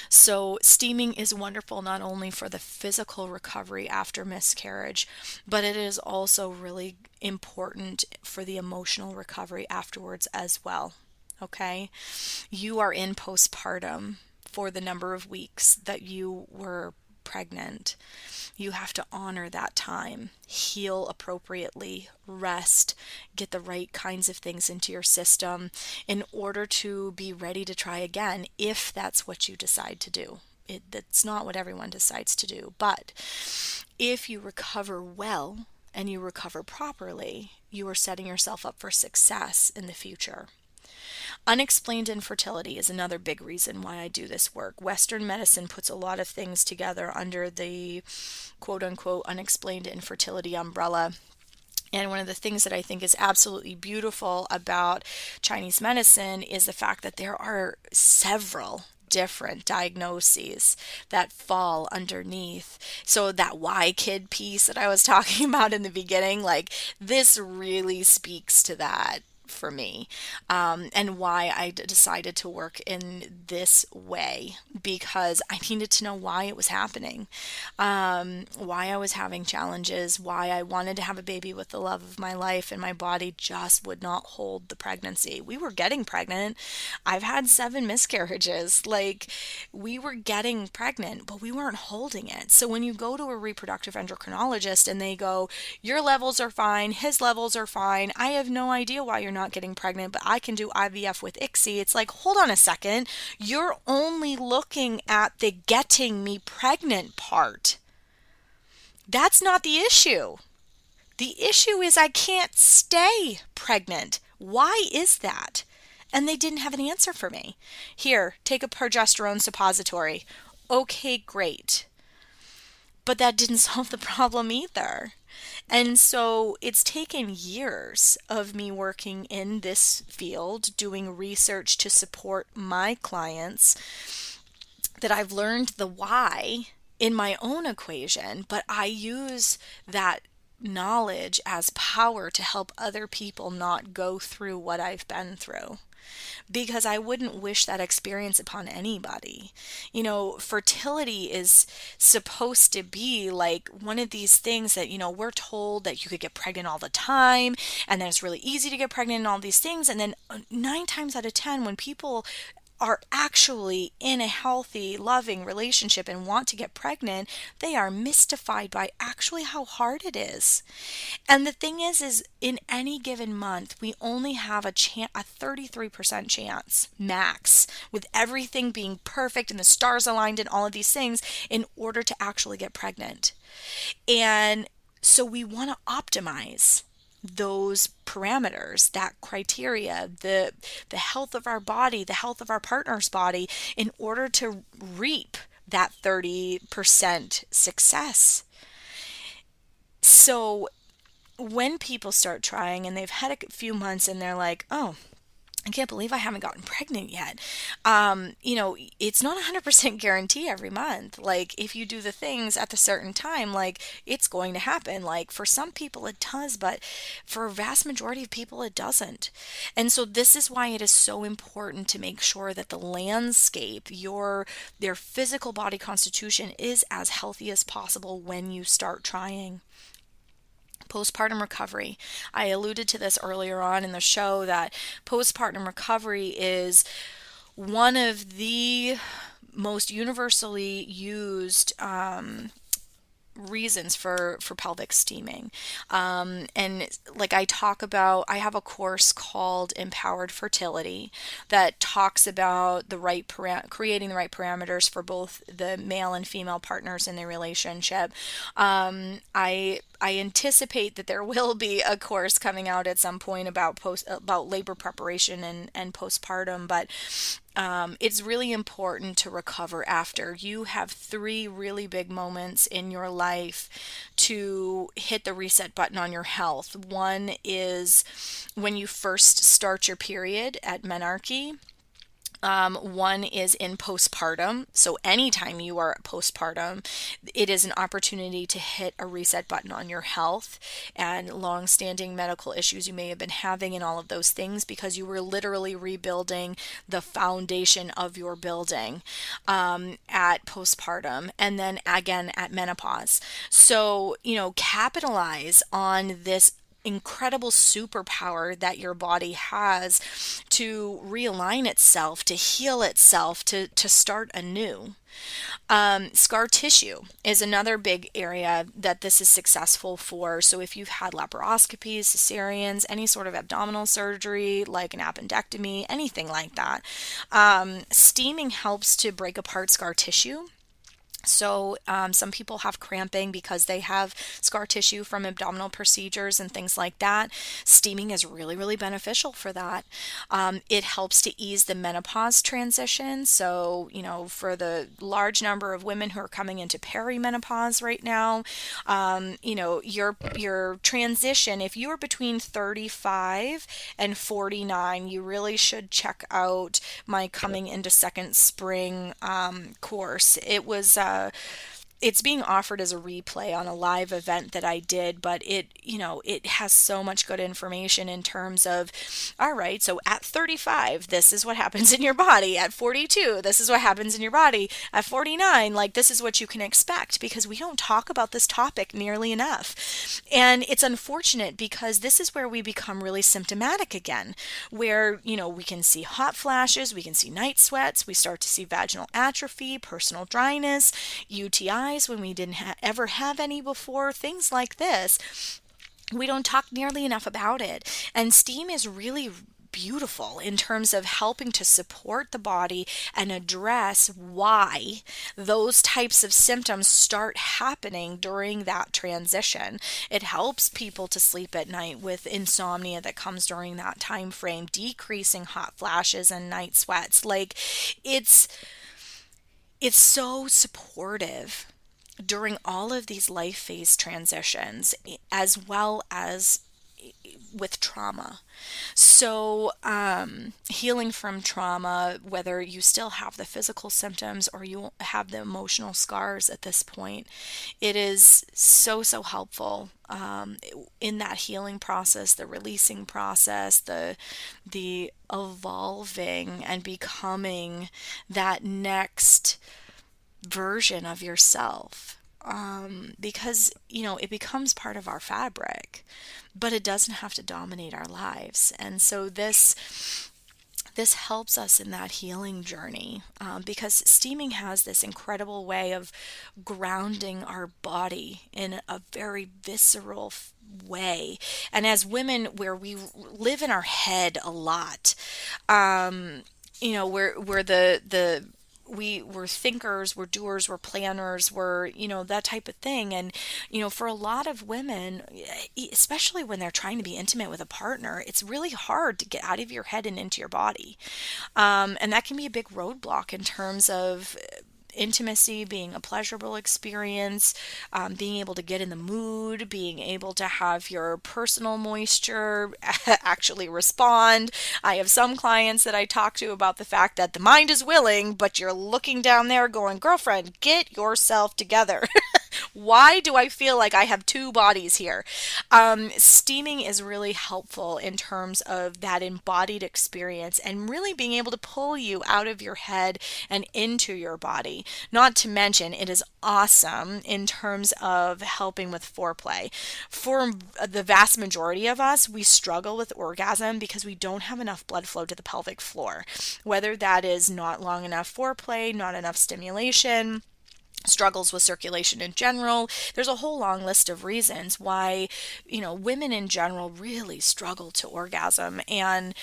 So steaming is wonderful not only for the physical recovery after miscarriage, but it is also really important for the emotional recovery afterwards as well. Okay? You are in postpartum for the number of weeks that you were pregnant. You have to honor that time, heal appropriately, rest, get the right kinds of things into your system in order to be ready to try again if that's what you decide to do. That's not what everyone decides to do, but if you recover well and you recover properly, you are setting yourself up for success in the future. Unexplained infertility is another big reason why I do this work. Western medicine puts a lot of things together under the quote unquote unexplained infertility umbrella. And one of the things that I think is absolutely beautiful about Chinese medicine is the fact that there are several different diagnoses that fall underneath. So that Y kid piece that I was talking about in the beginning, like this really speaks to that for me, and why I decided to work in this way, because I needed to know why it was happening, why I was having challenges, why I wanted to have a baby with the love of my life, and my body just would not hold the pregnancy. We were getting pregnant. I've had 7 miscarriages. Like, we were getting pregnant, but we weren't holding it. So when you go to a reproductive endocrinologist and they go, your levels are fine, his levels are fine, I have no idea why you're not getting pregnant, but I can do IVF with ICSI. It's like, hold on a second. You're only looking at the getting me pregnant part. That's not the issue. The issue is I can't stay pregnant. Why is that? And they didn't have an answer for me. Here, take a progesterone suppository. Okay, great. But that didn't solve the problem either. And so it's taken years of me working in this field, doing research to support my clients, that I've learned the why in my own equation, but I use that knowledge as power to help other people not go through what I've been through, because I wouldn't wish that experience upon anybody. You know, fertility is supposed to be like one of these things that, you know, we're told that you could get pregnant all the time, and then it's really easy to get pregnant and all these things. And then 9 times out of 10, when people are actually in a healthy, loving relationship and want to get pregnant, they are mystified by actually how hard it is. And the thing is in any given month, we only have a 33% chance max, with everything being perfect and the stars aligned and all of these things, in order to actually get pregnant. And so we want to optimize those parameters, that criteria, the health of our body, the health of our partner's body, in order to reap that 30% success. So when people start trying and they've had a few months and they're like, oh, I can't believe I haven't gotten pregnant yet. You know, it's not 100% guarantee every month. Like, if you do the things at the certain time, like, it's going to happen. Like, for some people it does, but for a vast majority of people it doesn't. And so this is why it is so important to make sure that the landscape, their physical body constitution, is as healthy as possible when you start trying. Postpartum recovery. I alluded to this earlier on in the show that postpartum recovery is one of the most universally used reasons for pelvic steaming. And like I talk about, I have a course called Empowered Fertility that talks about the right creating the right parameters for both the male and female partners in their relationship. I anticipate that there will be a course coming out at some point about labor preparation and postpartum, but it's really important to recover after. You have 3 really big moments in your life to hit the reset button on your health. One is when you first start your period at menarche. One is in postpartum. So anytime you are postpartum, it is an opportunity to hit a reset button on your health and long-standing medical issues you may have been having and all of those things, because you were literally rebuilding the foundation of your building at postpartum, and then again at menopause. So, you know, capitalize on this incredible superpower that your body has to realign itself, to heal itself, to start anew. Scar tissue is another big area that this is successful for. So if you've had laparoscopies, cesareans, any sort of abdominal surgery, like an appendectomy, anything like that, steaming helps to break apart scar tissue So, some people have cramping because they have scar tissue from abdominal procedures and things like that. Steaming is really, really beneficial for that. It helps to ease the menopause transition. So, for the large number of women who are coming into perimenopause right now, your transition, if you are between 35 and 49, you really should check out my Coming into Second Spring course. It's being offered as a replay on a live event that I did, but it has so much good information in terms of, all right, so at 35, this is what happens in your body. At 42, this is what happens in your body. At 49, like, this is what you can expect, because we don't talk about this topic nearly enough. And it's unfortunate because this is where we become really symptomatic again, where, we can see hot flashes, we can see night sweats, we start to see vaginal atrophy, personal dryness, UTI when we didn't ever have any before, things like this. We don't talk nearly enough about it. And steam is really beautiful in terms of helping to support the body and address why those types of symptoms start happening during that transition. It helps people to sleep at night with insomnia that comes during that time frame, decreasing hot flashes and night sweats. Like, it's so supportive during all of these life phase transitions, as well as with trauma. So, healing from trauma, whether you still have the physical symptoms or you have the emotional scars at this point, it is so, so helpful in that healing process, the releasing process, the evolving and becoming that next version of yourself. Because it becomes part of our fabric, but it doesn't have to dominate our lives. And so this helps us in that healing journey, because steaming has this incredible way of grounding our body in a very visceral way. And as women, where we live in our head a lot, we're we're thinkers, we're doers, we're planners, we're, that type of thing. And, for a lot of women, especially when they're trying to be intimate with a partner, it's really hard to get out of your head and into your body. And that can be a big roadblock in terms of intimacy being a pleasurable experience, being able to get in the mood, being able to have your personal moisture actually respond. I have some clients that I talk to about the fact that the mind is willing, but you're looking down there going, girlfriend, get yourself together. Why do I feel like I have two bodies here? Steaming is really helpful in terms of that embodied experience and really being able to pull you out of your head and into your body. Not to mention, it is awesome in terms of helping with foreplay. For the vast majority of us, we struggle with orgasm because we don't have enough blood flow to the pelvic floor. Whether that is not long enough foreplay, not enough stimulation, struggles with circulation in general. There's a whole long list of reasons why, women in general really struggle to orgasm. And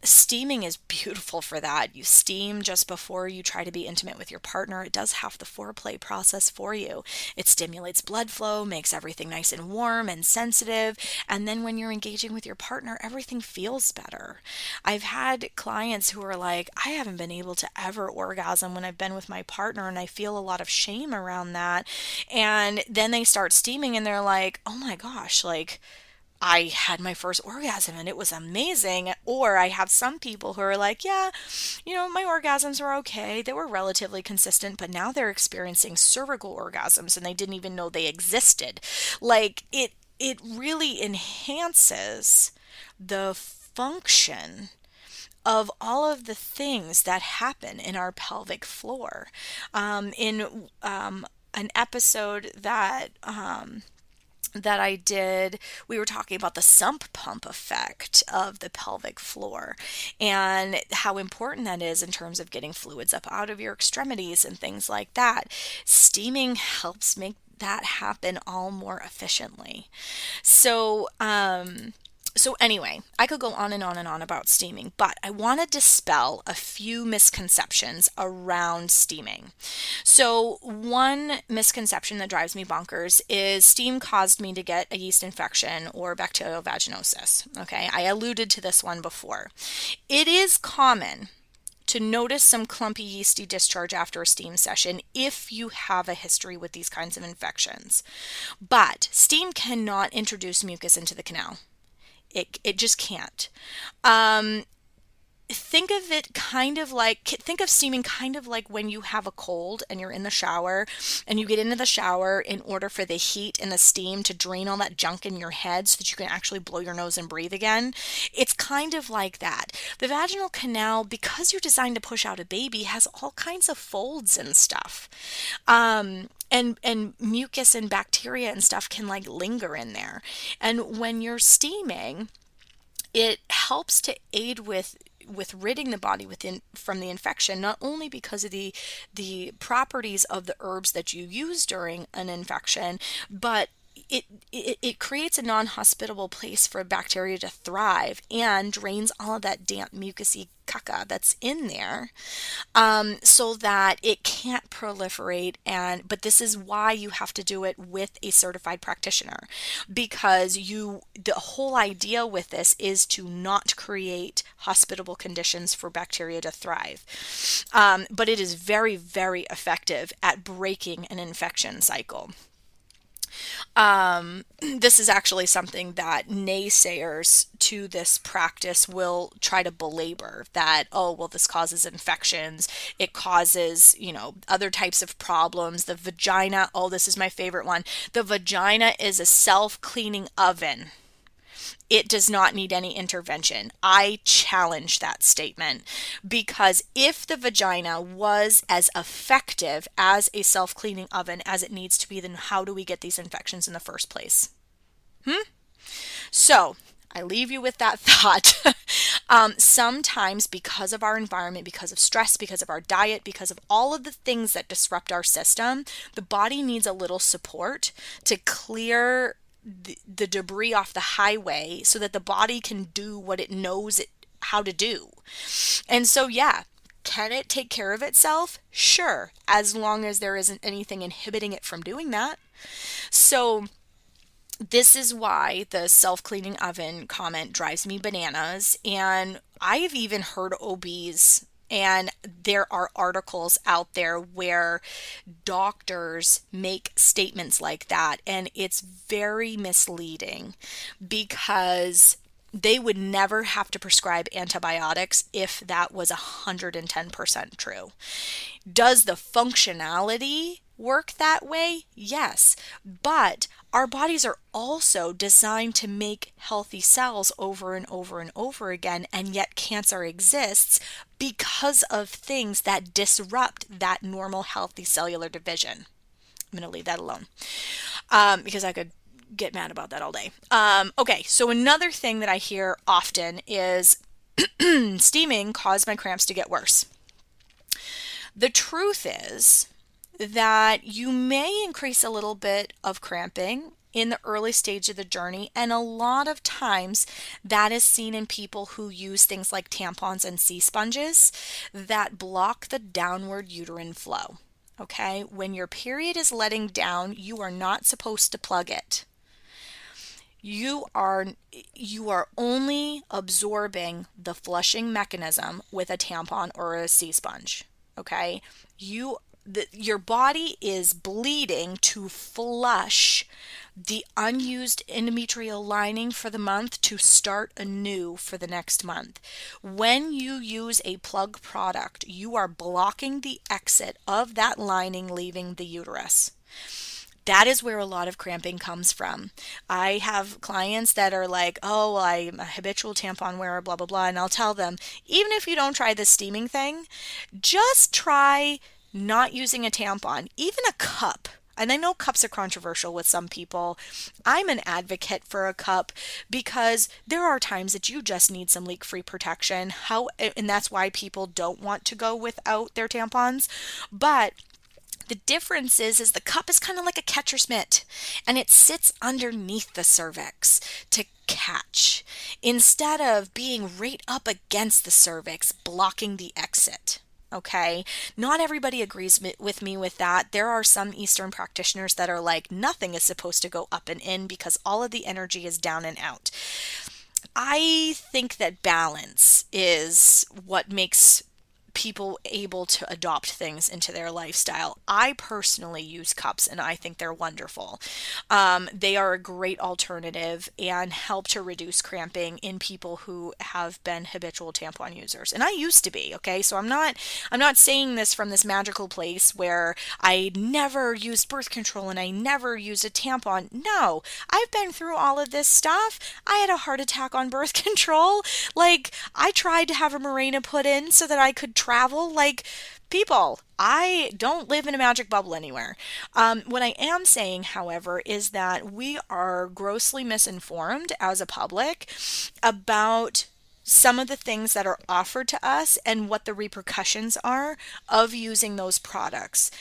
steaming is beautiful for that. You steam just before you try to be intimate with your partner. It does half the foreplay process for you. It stimulates blood flow, makes everything nice and warm and sensitive. And then when you're engaging with your partner, everything feels better. I've had clients who are like, I haven't been able to ever orgasm when I've been with my partner, and I feel a lot of shame around that. And then they start steaming and they're like, oh my gosh, like, I had my first orgasm and it was amazing. Or I have some people who are like, yeah, my orgasms were okay. They were relatively consistent, but now they're experiencing cervical orgasms and they didn't even know they existed. Like, it really enhances the function of all of the things that happen in our pelvic floor. In an episode that I did, we were talking about the sump pump effect of the pelvic floor and how important that is in terms of getting fluids up out of your extremities and things like that. Steaming helps make that happen all more efficiently. So, So anyway, I could go on and on and on about steaming, but I want to dispel a few misconceptions around steaming. So one misconception that drives me bonkers is steam caused me to get a yeast infection or bacterial vaginosis. Okay, I alluded to this one before. It is common to notice some clumpy yeasty discharge after a steam session if you have a history with these kinds of infections. But steam cannot introduce mucus into the canal. It just can't. Think of it kind of like, think of steaming kind of like when you have a cold and you're in the shower and you get into the shower in order for the heat and the steam to drain all that junk in your head so that you can actually blow your nose and breathe again. It's kind of like that. The vaginal canal, because you're designed to push out a baby, has all kinds of folds and stuff. And mucus and bacteria and stuff can like linger in there. And when you're steaming, it helps to aid with ridding the body from the infection, not only because of the properties of the herbs that you use during an infection, but it creates a non-hospitable place for bacteria to thrive and drains all of that damp mucousy caca that's in there, so that it can't proliferate. But this is why you have to do it with a certified practitioner, because the whole idea with this is to not create hospitable conditions for bacteria to thrive. But it is very, very effective at breaking an infection cycle. This is actually something that naysayers to this practice will try to belabor, that, oh, well, this causes infections. It causes, other types of problems. The vagina, oh, this is my favorite one. The vagina is a self-cleaning oven. It does not need any intervention. I challenge that statement, because if the vagina was as effective as a self-cleaning oven as it needs to be, then how do we get these infections in the first place? So I leave you with that thought. Sometimes, because of our environment, because of stress, because of our diet, because of all of the things that disrupt our system, the body needs a little support to clear the debris off the highway so that the body can do what it knows how to do. And so, yeah, can it take care of itself? Sure, as long as there isn't anything inhibiting it from doing that. So this is why the self-cleaning oven comment drives me bananas. And I've even heard OBs, and there are articles out there where doctors make statements like that, and it's very misleading, because they would never have to prescribe antibiotics if that was 110% true. Does the functionality work that way? Yes, but our bodies are also designed to make healthy cells over and over and over again, and yet cancer exists because of things that disrupt that normal healthy cellular division. I'm going to leave that alone, because I could get mad about that all day. Okay, so another thing that I hear often is steaming caused my cramps to get worse. The truth is that you may increase a little bit of cramping in the early stage of the journey, and a lot of times that is seen in people who use things like tampons and sea sponges that block the downward uterine flow. Okay, when your period is letting down, you are not supposed to plug it. You are only absorbing the flushing mechanism with a tampon or a sea sponge. Okay, your body is bleeding to flush the unused endometrial lining for the month to start anew for the next month. When you use a plug product, you are blocking the exit of that lining leaving the uterus. That is where a lot of cramping comes from. I have clients that are like, oh, well, I'm a habitual tampon wearer, blah, blah, blah. And I'll tell them, even if you don't try the steaming thing, just try not using a tampon, even a cup. And I know cups are controversial with some people. I'm an advocate for a cup because there are times that you just need some leak-free protection. And that's why people don't want to go without their tampons. But The difference is the cup is kind of like a catcher's mitt, and it sits underneath the cervix to catch instead of being right up against the cervix, blocking the exit. Okay, not everybody agrees with me with that. There are some Eastern practitioners that are like, nothing is supposed to go up and in because all of the energy is down and out. I think that balance is what makes people able to adopt things into their lifestyle. I personally use cups and I think they're wonderful. They are a great alternative and help to reduce cramping in people who have been habitual tampon users. And I used to be, okay? So I'm not saying this from this magical place where I never used birth control and I never used a tampon. No, I've been through all of this stuff. I had a heart attack on birth control. Like, I tried to have a Mirena put in so that I could travel. Like, people, I don't live in a magic bubble anywhere. What I am saying, however, is that we are grossly misinformed as a public about some of the things that are offered to us and what the repercussions are of using those products.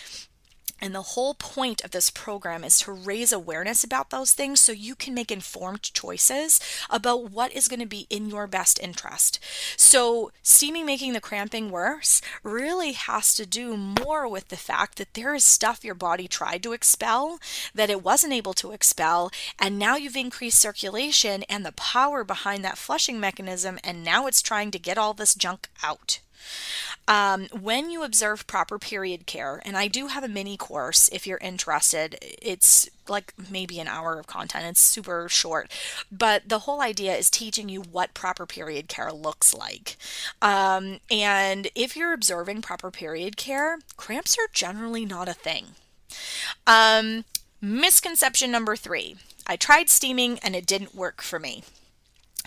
And the whole point of this program is to raise awareness about those things so you can make informed choices about what is going to be in your best interest. So steaming making the cramping worse really has to do more with the fact that there is stuff your body tried to expel that it wasn't able to expel, and now you've increased circulation and the power behind that flushing mechanism, and now it's trying to get all this junk out. When you observe proper period care, and I do have a mini course if you're interested, it's like maybe an hour of content, it's super short, but the whole idea is teaching you what proper period care looks like. And if you're observing proper period care, cramps are generally not a thing. Misconception number 3, I tried steaming and it didn't work for me.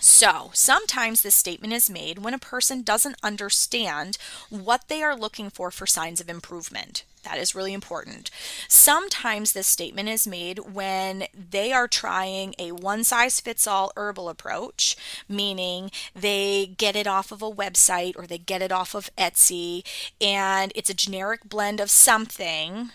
So, sometimes this statement is made when a person doesn't understand what they are looking for signs of improvement. That is really important. Sometimes this statement is made when they are trying a one-size-fits-all herbal approach, meaning they get it off of a website or they get it off of Etsy, and it's a generic blend of something,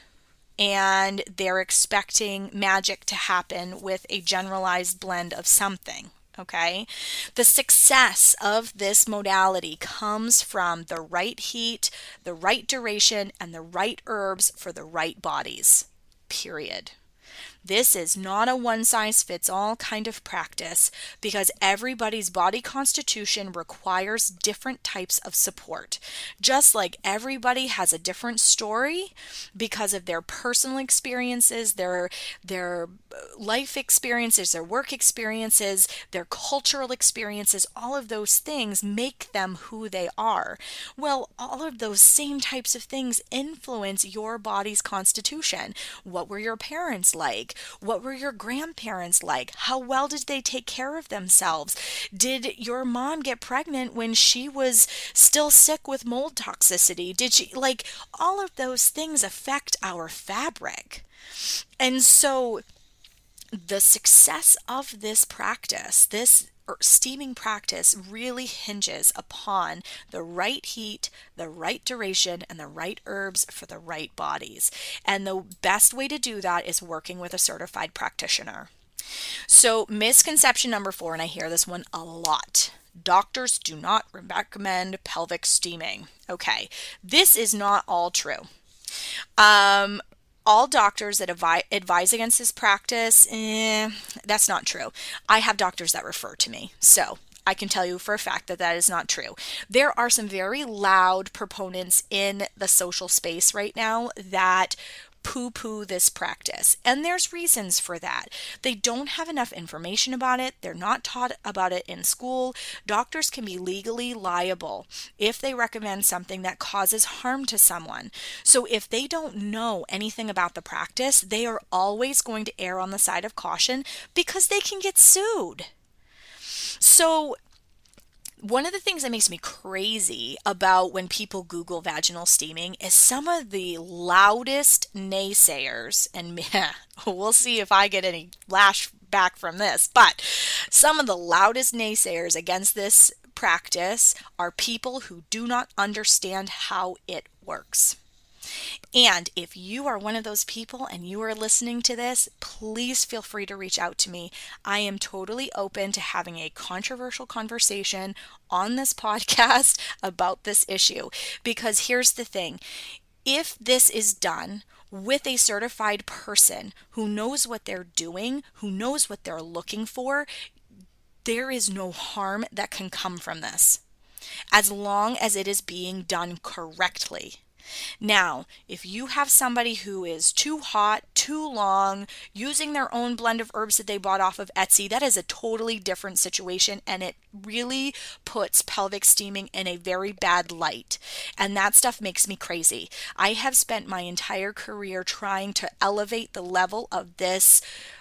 and they're expecting magic to happen with a generalized blend of something. Okay, the success of this modality comes from the right heat, the right duration, and the right herbs for the right bodies. Period. This is not a one-size-fits-all kind of practice because everybody's body constitution requires different types of support. Just like everybody has a different story because of their personal experiences, their life experiences, their work experiences, their cultural experiences, all of those things make them who they are. Well, all of those same types of things influence your body's constitution. What were your parents like? What were your grandparents like? How well did they take care of themselves? Did your mom get pregnant when she was still sick with mold toxicity? Did she, like, all of those things affect our fabric. And so the success of this practice, this steaming practice, really hinges upon the right heat, the right duration, and the right herbs for the right bodies. And the best way to do that is working with a certified practitioner. So misconception number 4, and I hear this one a lot. Doctors do not recommend pelvic steaming. Okay, this is not all true. All doctors that advise against this practice, that's not true. I have doctors that refer to me, so I can tell you for a fact that that is not true. There are some very loud proponents in the social space right now that poo-poo this practice, and there's reasons for that. They don't have enough information about it. They're not taught about it in school. Doctors can be legally liable if they recommend something that causes harm to someone. So if they don't know anything about the practice, they are always going to err on the side of caution because they can get sued. So one of the things that makes me crazy about when people Google vaginal steaming is some of the loudest naysayers, and we'll see if I get any lash back from this, but some of the loudest naysayers against this practice are people who do not understand how it works. And if you are one of those people and you are listening to this, please feel free to reach out to me. I am totally open to having a controversial conversation on this podcast about this issue. Because here's the thing, if this is done with a certified person who knows what they're doing, who knows what they're looking for, there is no harm that can come from this, as long as it is being done correctly. Now, if you have somebody who is too hot, too long, using their own blend of herbs that they bought off of Etsy, that is a totally different situation, and it really puts pelvic steaming in a very bad light. And that stuff makes me crazy. I have spent my entire career trying to elevate the level of this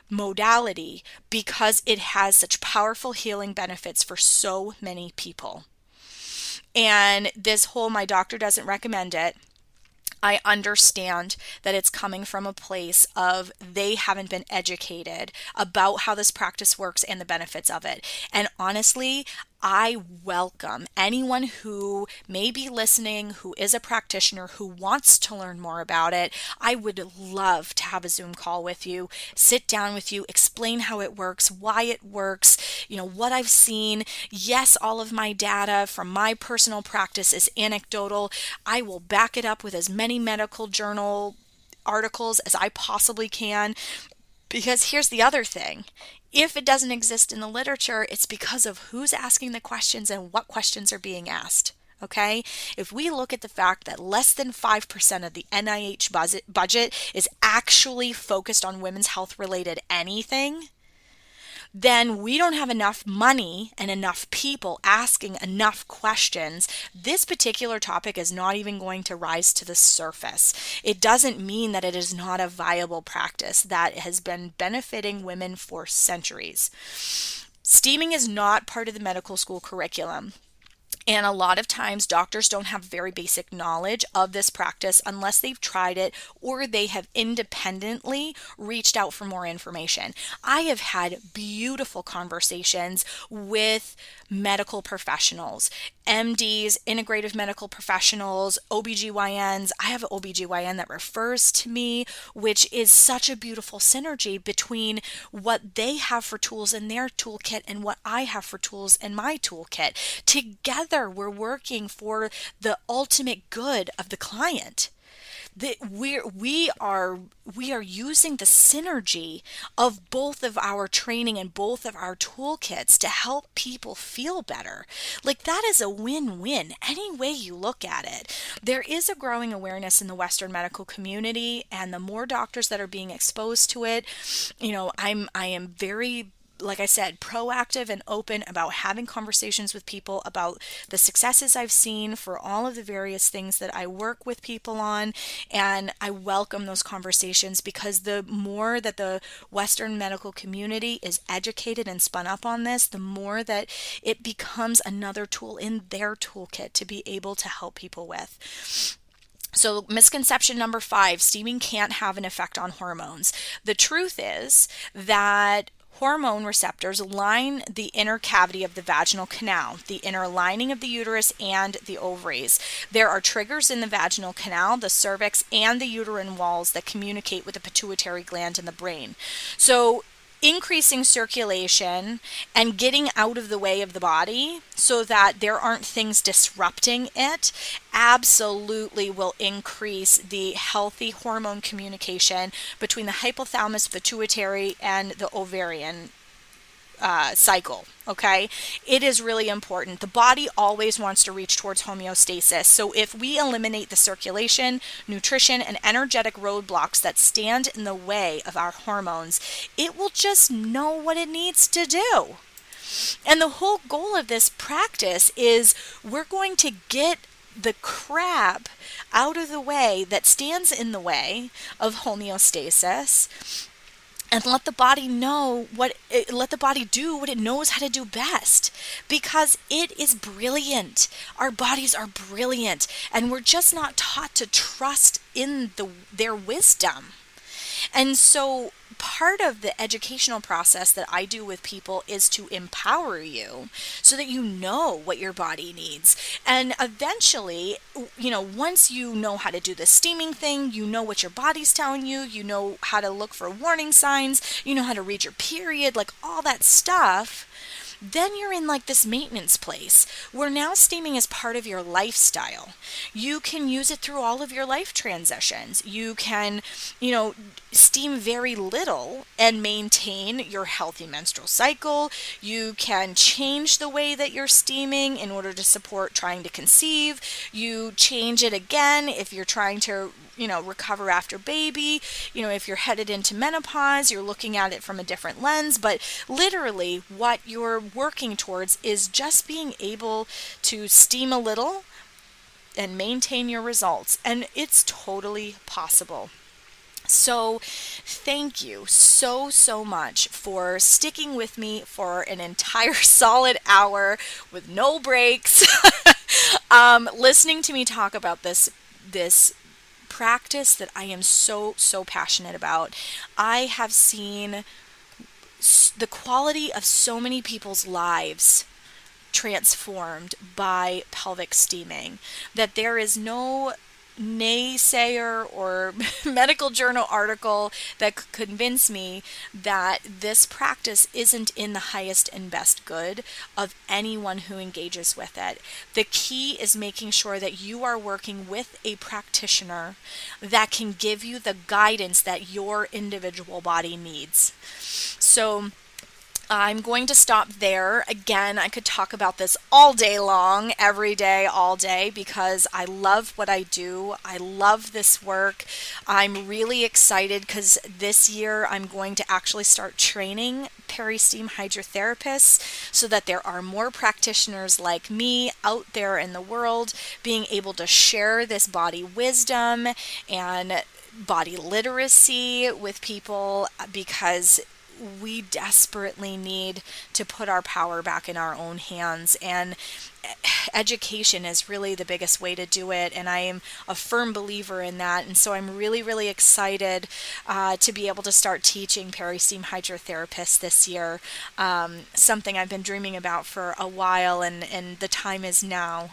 modality because it has such powerful healing benefits for so many people. And this whole my doctor doesn't recommend it, I understand that it's coming from a place of they haven't been educated about how this practice works and the benefits of it. And honestly, I welcome anyone who may be listening, who is a practitioner, who wants to learn more about it. I would love to have a Zoom call with you, sit down with you, explain how it works, why it works, what I've seen. Yes, all of my data from my personal practice is anecdotal. I will back it up with as many medical journal articles as I possibly can. Because here's the other thing. If it doesn't exist in the literature, it's because of who's asking the questions and what questions are being asked. Okay? If we look at the fact that less than 5% of the NIH budget is actually focused on women's health related anything, then we don't have enough money and enough people asking enough questions. This particular topic is not even going to rise to the surface. It doesn't mean that it is not a viable practice that has been benefiting women for centuries. Steaming is not part of the medical school curriculum. And a lot of times doctors don't have very basic knowledge of this practice unless they've tried it or they have independently reached out for more information. I have had beautiful conversations with medical professionals, MDs, integrative medical professionals, OBGYNs. I have an OBGYN that refers to me, which is such a beautiful synergy between what they have for tools in their toolkit and what I have for tools in my toolkit. Together, we're working for the ultimate good of the client. We are using the synergy of both of our training and both of our toolkits to help people feel better. Like, that is a win-win any way you look at it. There is a growing awareness in the Western medical community, and the more doctors that are being exposed to it, I am very, like I said, proactive and open about having conversations with people about the successes I've seen for all of the various things that I work with people on. And I welcome those conversations because the more that the Western medical community is educated and spun up on this, the more that it becomes another tool in their toolkit to be able to help people with. So misconception number 5, steaming can't have an effect on hormones. The truth is that hormone receptors line the inner cavity of the vaginal canal, the inner lining of the uterus and the ovaries. There are triggers in the vaginal canal, the cervix, and the uterine walls that communicate with the pituitary gland in the brain. So increasing circulation and getting out of the way of the body so that there aren't things disrupting it absolutely will increase the healthy hormone communication between the hypothalamus, pituitary, and the ovarian cycle. Okay, it is really important. The body always wants to reach towards homeostasis. So if we eliminate the circulation, nutrition, and energetic roadblocks that stand in the way of our hormones, it will just know what it needs to do. And the whole goal of this practice is we're going to get the crap out of the way that stands in the way of homeostasis, and let the body do what it knows how to do best, because it is brilliant. Our bodies are brilliant, and we're just not taught to trust in their wisdom. And so part of the educational process that I do with people is to empower you so that you know what your body needs. And eventually, once you know how to do the steaming thing, you know what your body's telling you, you know how to look for warning signs, you know how to read your period, like all that stuff. Then you're in like this maintenance place where now steaming is part of your lifestyle. You can use it through all of your life transitions. You can, steam very little and maintain your healthy menstrual cycle. You can change the way that you're steaming in order to support trying to conceive. You change it again if you're trying to recover after baby. If you're headed into menopause, you're looking at it from a different lens. But literally, what you're working towards is just being able to steam a little and maintain your results. And it's totally possible. So thank you so, so much for sticking with me for an entire solid hour with no breaks, listening to me talk about this practice that I am so, so passionate about. I have seen the quality of so many people's lives transformed by pelvic steaming, that there is no naysayer or medical journal article that could convince me that this practice isn't in the highest and best good of anyone who engages with it. The key is making sure that you are working with a practitioner that can give you the guidance that your individual body needs. So I'm going to stop there. Again, I could talk about this all day long, every day, all day, because I love what I do. I love this work. I'm really excited because this year I'm going to actually start training Peristeam hydrotherapists so that there are more practitioners like me out there in the world being able to share this body wisdom and body literacy with people, because we desperately need to put our power back in our own hands, and education is really the biggest way to do it, and I am a firm believer in that. And so I'm really, really excited to be able to start teaching Peristeam hydrotherapists this year, something I've been dreaming about for a while, and the time is now,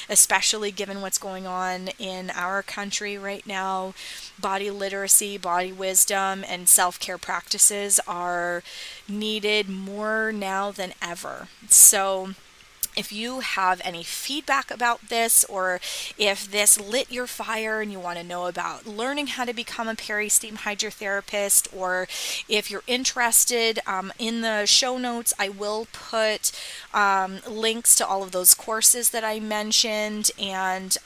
especially given what's going on in our country right now. Body literacy, body wisdom, and self-care practices are needed more now than ever. So if you have any feedback about this, or if this lit your fire and you want to know about learning how to become a Peristeam hydrotherapist, or if you're interested, in the show notes, I will put links to all of those courses that I mentioned. And,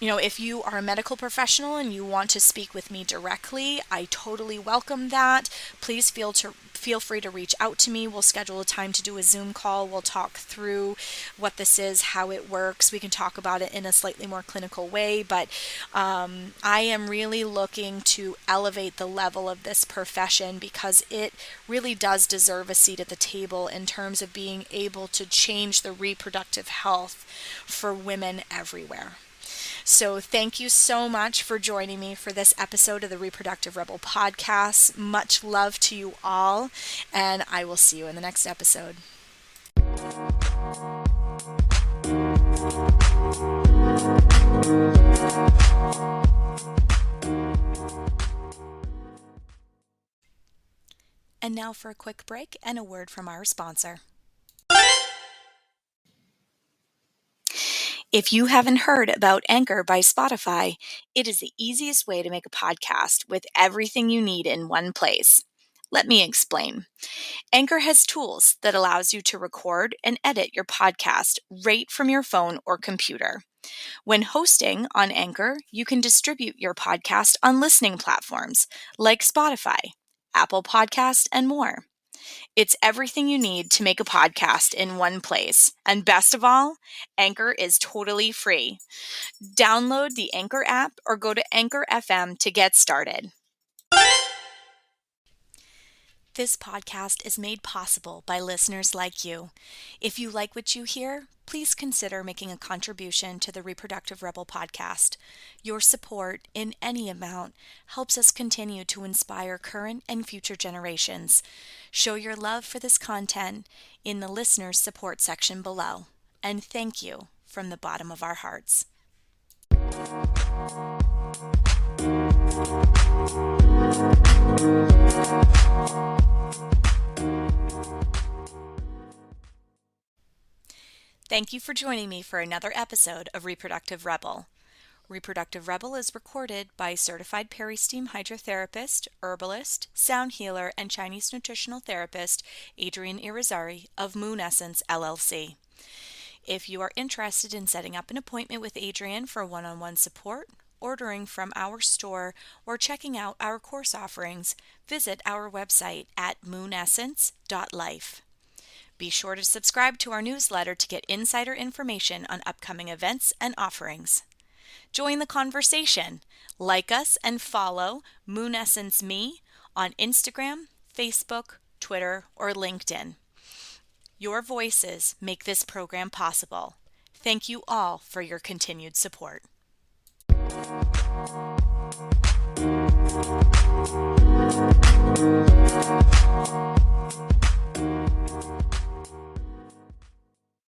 if you are a medical professional and you want to speak with me directly, I totally welcome that. Please feel free to reach out to me. We'll schedule a time to do a Zoom call. We'll talk through what this is, how it works. We can talk about it in a slightly more clinical way, but I am really looking to elevate the level of this profession, because it really does deserve a seat at the table in terms of being able to change the reproductive health for women everywhere. So thank you so much for joining me for this episode of the Reproductive Rebel podcast. Much love to you all, and I will see you in the next episode. And now for a quick break and a word from our sponsor. If you haven't heard about Anchor by Spotify, it is the easiest way to make a podcast with everything you need in one place. Let me explain. Anchor has tools that allows you to record and edit your podcast right from your phone or computer. When hosting on Anchor, you can distribute your podcast on listening platforms like Spotify, Apple Podcast, and more. It's everything you need to make a podcast in one place. And best of all, Anchor is totally free. Download the Anchor app or go to Anchor FM to get started. This podcast is made possible by listeners like you. If you like what you hear, please consider making a contribution to the Reproductive Rebel podcast. Your support in any amount helps us continue to inspire current and future generations. Show your love for this content in the listeners' support section below. And thank you from the bottom of our hearts. Thank you for joining me for another episode of Reproductive Rebel. Reproductive Rebel is recorded by certified peristeam hydrotherapist, herbalist, sound healer, and Chinese nutritional therapist Adrienne Irizarry of Moon Essence LLC. If you are interested in setting up an appointment with Adrienne for one-on-one support, ordering from our store, or checking out our course offerings, visit our website at moonessence.life. Be sure to subscribe to our newsletter to get insider information on upcoming events and offerings. Join the conversation. Like us and follow Moon Essence Me on Instagram, Facebook, Twitter, or LinkedIn. Your voices make this program possible. Thank you all for your continued support.